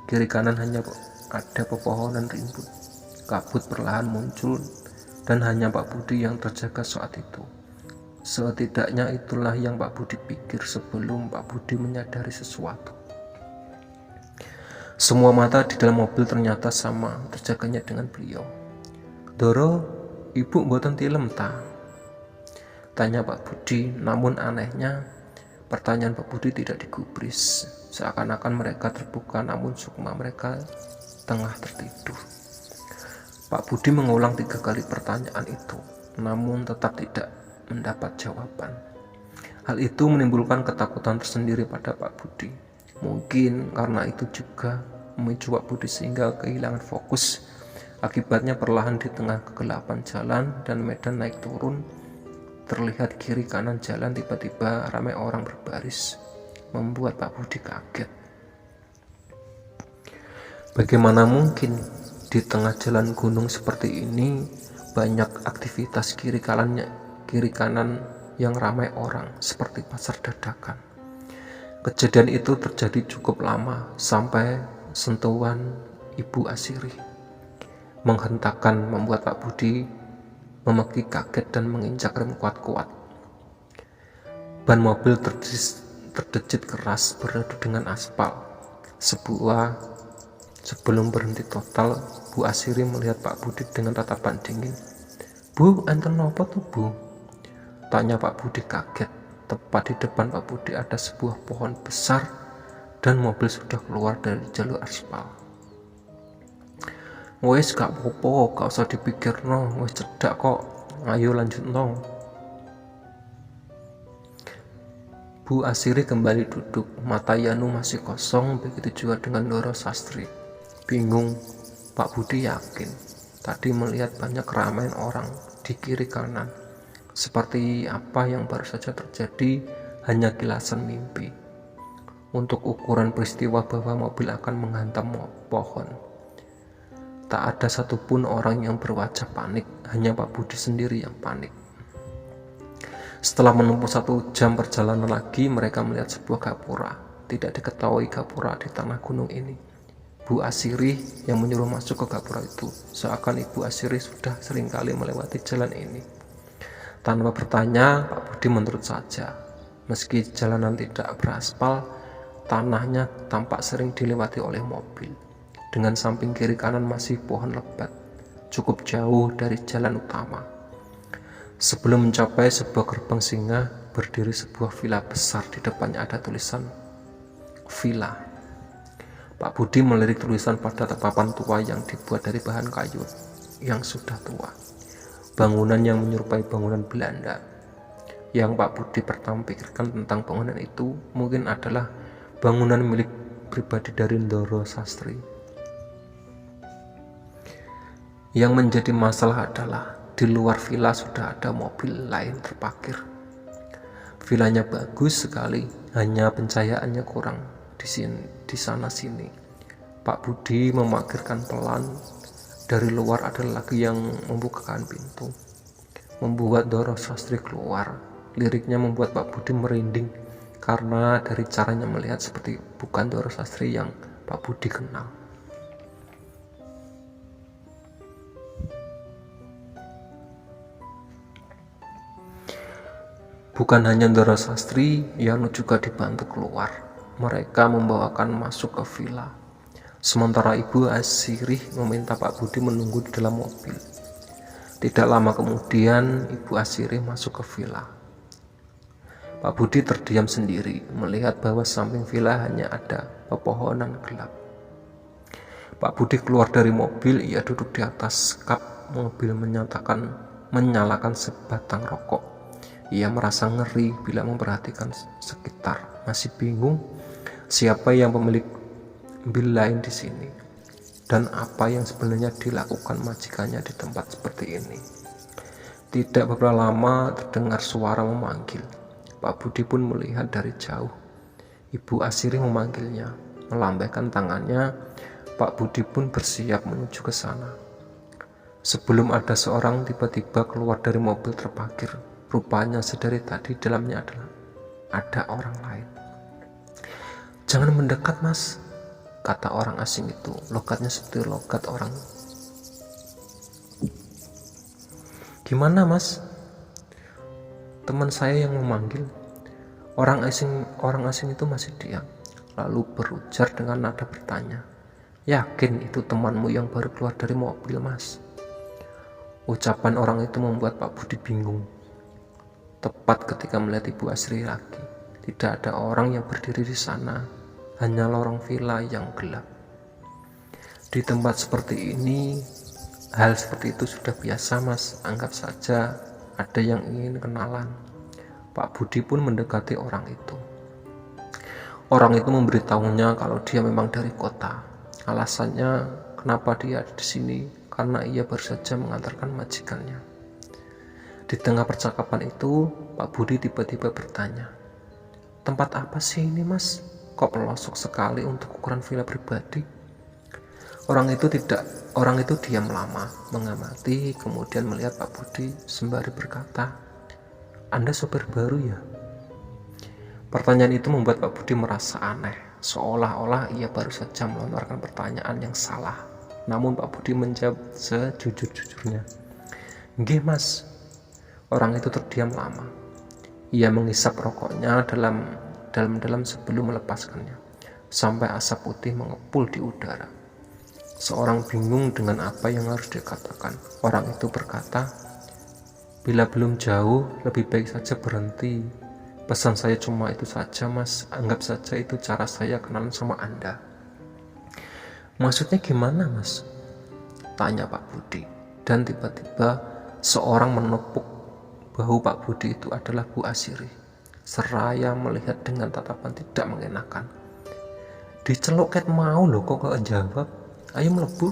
kiri kanan hanya ada pepohonan rimbun. Kabut perlahan muncul dan hanya Pak Budi yang terjaga saat itu. Setidaknya itulah yang Pak Budi pikir sebelum Pak Budi menyadari sesuatu. Semua mata di dalam mobil ternyata sama terjaganya dengan beliau. "Doro, ibu mboten tilem ta?" tanya Pak Budi. Namun anehnya, pertanyaan Pak Budi tidak digubris. Seakan-akan mereka terbuka, namun sukma mereka tengah tertidur. Pak Budi mengulang 3 kali pertanyaan itu, namun tetap tidak mendapat jawaban. Hal itu menimbulkan ketakutan tersendiri pada Pak Budi. Mungkin karena itu juga memicu Pak Budi sehingga kehilangan fokus. Akibatnya perlahan di tengah kegelapan jalan dan medan naik turun, terlihat kiri kanan jalan tiba-tiba ramai orang berbaris, membuat Pak Budi kaget. Bagaimana mungkin di tengah jalan gunung seperti ini banyak aktivitas kiri kanan yang ramai orang seperti pasar dadakan. Kejadian itu terjadi cukup lama sampai sentuhan Ibu Asiri menghentakkan membuat Pak Budi memeki kaget dan menginjak rem kuat-kuat. Ban mobil terdecit keras beradu dengan aspal. Sebelum berhenti total, Bu Asiri melihat Pak Budi dengan tatapan dingin. "Bu, enten nopo tuh Bu?" Matanya Pak Budi kaget. Tepat di depan Pak Budi ada sebuah pohon besar dan mobil sudah keluar dari jalur aspal. Wes gak apa-apa, gak usah dipikir no, wes cedak kok, ayo lanjut no. Bu Asiri kembali duduk, mata Yanu masih kosong, begitu juga dengan Ndoro Sastri. Bingung, Pak Budi yakin tadi melihat banyak keramaian orang di kiri kanan. Seperti apa yang baru saja terjadi hanya kilasan mimpi. Untuk ukuran peristiwa bahwa mobil akan menghantam pohon, tak ada satupun orang yang berwajah panik, hanya Pak Budi sendiri yang panik. Setelah menempuh 1 jam perjalanan lagi, mereka melihat sebuah gapura. Tidak diketahui gapura di tanah gunung ini. Bu Asiri yang menyuruh masuk ke gapura itu, seakan Ibu Asiri sudah seringkali melewati jalan ini. Tanpa bertanya, Pak Budi menurut saja. Meski jalanan tidak beraspal, tanahnya tampak sering dilewati oleh mobil. Dengan samping kiri kanan masih pohon lebat, cukup jauh dari jalan utama. Sebelum mencapai sebuah gerbang singa, berdiri sebuah villa besar. Di depannya ada tulisan villa. Pak Budi melirik tulisan pada papan tua yang dibuat dari bahan kayu yang sudah tua. Bangunan yang menyerupai bangunan Belanda. Yang Pak Budi pertama pikirkan tentang bangunan itu mungkin adalah bangunan milik pribadi dari Ndoro Sastri. Yang menjadi masalah adalah di luar villa sudah ada mobil lain terparkir. Villanya bagus sekali, hanya pencahayaannya kurang di sana sini. Pak Budi memarkirkan pelan. Dari luar ada lagi yang membukakan pintu, membuat Ndoro Sastri keluar. Liriknya membuat Pak Budi merinding karena dari caranya melihat seperti bukan Ndoro Sastri yang Pak Budi kenal. Bukan hanya Ndoro Sastri, Yanu juga dibantu keluar. Mereka membawakan masuk ke villa. Sementara Ibu Asiri meminta Pak Budi menunggu di dalam mobil. Tidak lama kemudian, Ibu Asiri masuk ke villa. Pak Budi terdiam sendiri, melihat bahwa samping villa hanya ada pepohonan gelap. Pak Budi keluar dari mobil, ia duduk di atas kap mobil menyalakan sebatang rokok. Ia merasa ngeri bila memperhatikan sekitar, masih bingung siapa yang pemilik mobil lain di sini dan apa yang sebenarnya dilakukan majikannya di tempat seperti ini. Tidak beberapa lama terdengar suara memanggil. Pak Budi pun melihat dari jauh. Ibu Asiri memanggilnya, melambaikan tangannya. Pak Budi pun bersiap menuju ke sana. Sebelum ada seorang tiba-tiba keluar dari mobil terparkir. Rupanya sedari tadi dalamnya ada orang lain. Jangan mendekat mas, kata orang asing itu. Logatnya seperti logat orang. Gimana mas? Teman saya yang memanggil. Orang asing itu masih diam, lalu berujar dengan nada bertanya. Yakin itu temanmu yang baru keluar dari mobil mas? Ucapan orang itu membuat Pak Budi bingung. Tepat ketika melihat Ibu Asri lagi, tidak ada orang yang berdiri di sana, hanya lorong villa yang gelap. Di tempat seperti ini, hal seperti itu sudah biasa mas. Anggap saja ada yang ingin kenalan. Pak Budi pun mendekati orang itu. Orang itu memberitahunya kalau dia memang dari kota. Alasannya kenapa dia ada di sini, karena ia baru saja mengantarkan majikannya. Di tengah percakapan itu, Pak Budi tiba-tiba bertanya, tempat apa sih ini mas? Kok pelosok sekali untuk ukuran villa pribadi? Orang itu diam lama, mengamati, kemudian melihat Pak Budi sembari berkata, Anda sopir baru ya? Pertanyaan itu membuat Pak Budi merasa aneh, seolah-olah ia baru saja melontarkan pertanyaan yang salah. Namun Pak Budi menjawab sejujur-jujurnya, nggih mas. Orang itu terdiam lama. Ia menghisap rokoknya dalam sebelum melepaskannya, sampai asap putih mengepul di udara. Seorang bingung dengan apa yang harus dikatakan. Orang itu berkata, Bila belum jauh, lebih baik saja berhenti. Pesan saya cuma itu saja, Mas. Anggap saja itu cara saya kenalan sama Anda. Maksudnya gimana, Mas? Tanya Pak Budi. Dan tiba-tiba seorang menepuk bahu Pak Budi itu adalah Bu Asiri. Seraya melihat dengan tatapan tidak mengenakan. Diceluk ket mau loh kok jawab. Ayo melebu.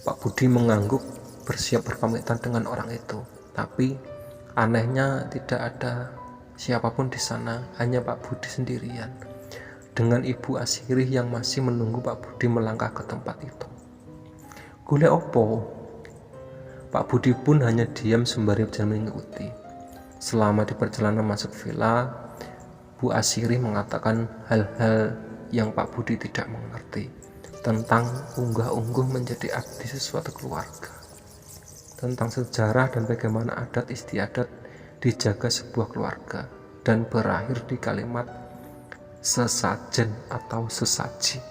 Pak Budi mengangguk bersiap berpamitan dengan orang itu. Tapi anehnya tidak ada siapapun di sana, hanya Pak Budi sendirian dengan Ibu Asiri yang masih menunggu Pak Budi melangkah ke tempat itu. Golek opo? Pak Budi pun hanya diam sembari berjalan mengikuti. Selama di perjalanan masuk villa, Bu Asiri mengatakan hal-hal yang Pak Budi tidak mengerti tentang unggah-ungguh menjadi abdi sesuatu keluarga, tentang sejarah dan bagaimana adat istiadat dijaga sebuah keluarga, dan berakhir di kalimat sesajen atau sesaji.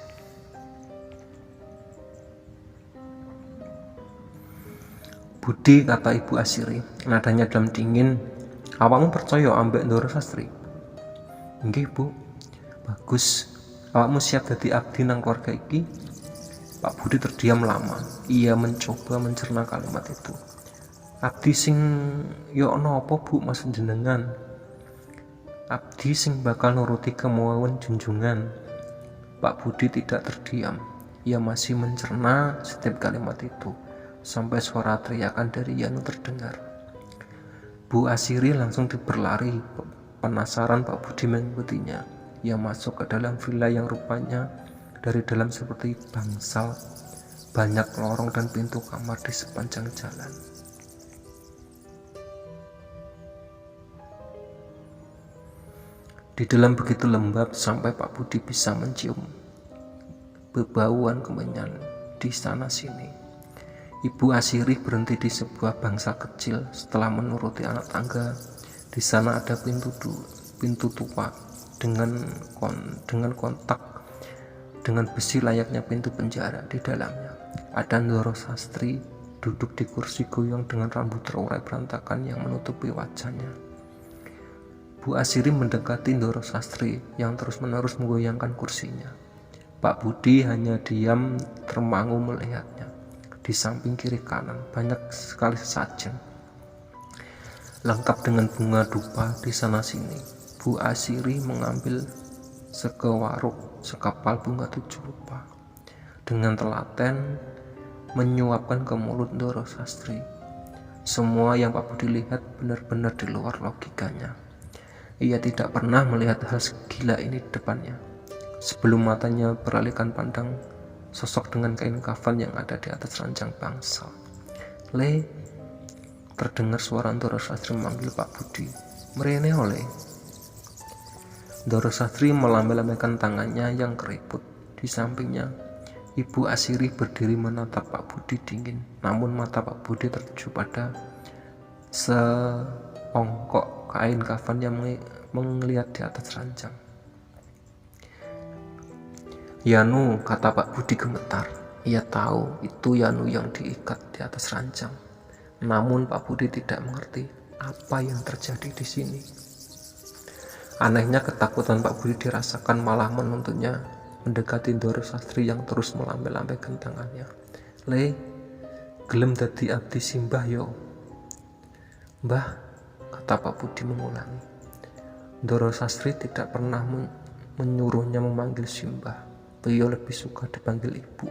Budi, kata Ibu Asiri, nadanya dalam dingin, awakmu percaya ambek Ndoro Sastri? Nggih, Bu. Bagus. Awakmu siap dadi abdi nang keluarga iki? Pak Budi terdiam lama. Ia mencoba mencerna kalimat itu. Abdi sing yo napa, Bu, maksud jenengan? Abdi sing bakal nuruti kemauan junjungan. Pak Budi tidak terdiam. Ia masih mencerna setiap kalimat itu sampai suara teriakan dari Yanu terdengar. Bu Asiri langsung berlari. Penasaran, Pak Budi mengikutinya. Ia masuk ke dalam villa yang rupanya dari dalam seperti bangsal. Banyak lorong dan pintu kamar di sepanjang jalan. Di dalam begitu lembab sampai Pak Budi bisa mencium bebauan kemenyan di sana sini. Ibu Asiri berhenti di sebuah bangsa kecil setelah menuruti anak tangga. Di sana ada pintu tua dengan kontak dengan besi layaknya pintu penjara. Di dalamnya ada Ndoro Sastri duduk di kursi goyang dengan rambut terurai berantakan yang menutupi wajahnya. Bu Asiri mendekati Ndoro Sastri yang terus-menerus menggoyangkan kursinya. Pak Budi hanya diam termangu melihatnya. Di samping kiri kanan banyak sekali sesajen lengkap dengan bunga dupa di sana sini. Bu Asiri mengambil sekapal bunga 7 rupa dengan telaten menyuapkan ke mulut Ndoro Sastri. Semua yang Pak Budi lihat benar-benar di luar logikanya. Ia tidak pernah melihat hal segila ini di depannya. Sebelum matanya beralihkan pandang sosok dengan kain kafan yang ada di atas ranjang bangsal. Terdengar suara Ndoro Sastri memanggil Pak Budi. Mrene oleh. Ndoro Sastri melambai-lambaikan tangannya yang keriput. Di sampingnya, Ibu Asiri berdiri menatap Pak Budi dingin. Namun mata Pak Budi tertuju pada seongkok kain kafan yang melihat di atas ranjang. Yanu, kata Pak Budi gemetar. Ia tahu itu Yanu yang diikat di atas ranjang. Namun Pak Budi tidak mengerti apa yang terjadi di sini. Anehnya ketakutan Pak Budi dirasakan malah menuntutnya mendekati Ndoro Sastri yang terus melambai-lambaikan tangannya. Gelem dadi abdi simbah yo. Mbah, kata Pak Budi mengulangi. Ndoro Sastri tidak pernah menyuruhnya memanggil simbah. Beliau lebih suka dipanggil ibu,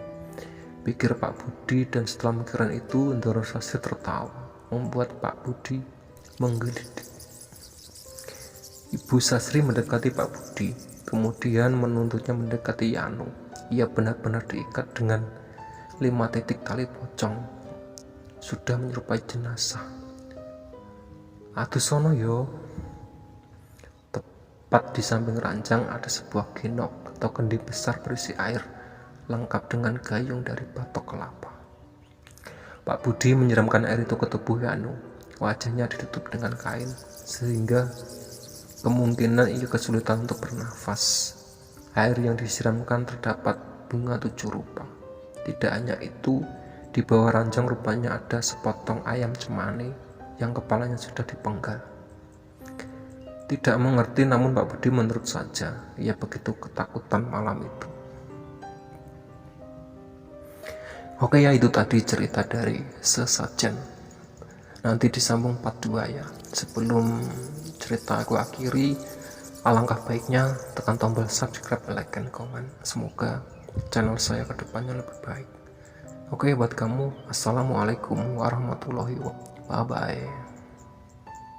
pikir Pak Budi, dan setelah mikiran itu Ndoro Sastri tertawa, membuat Pak Budi menggelidik. Ibu Sastri mendekati Pak Budi, kemudian menuntutnya mendekati Yanu. Ia benar-benar diikat dengan 5 titik tali pocong, sudah menyerupai jenazah. Aduh sono yo. Tepat di samping ranjang ada sebuah genok atau kendi besar berisi air, lengkap dengan gayung dari batok kelapa. Pak Budi menyiramkan air itu ke tubuh Yanu. Wajahnya ditutup dengan kain sehingga kemungkinan ia kesulitan untuk bernafas. Air yang disiramkan terdapat bunga 7 rupa. Tidak hanya itu, Di bawah ranjang rupanya ada sepotong ayam cemani yang kepalanya sudah dipenggal. Tidak mengerti, namun Pak Budi menurut saja. Ia begitu ketakutan malam itu. Oke ya, itu tadi cerita dari Sesajen. Nanti disambung part 2 ya. Sebelum cerita aku akhiri, alangkah baiknya tekan tombol subscribe, like, dan komen. Semoga channel saya kedepannya lebih baik. Oke, buat kamu, assalamualaikum warahmatullahi wabarakatuh. Bye bye.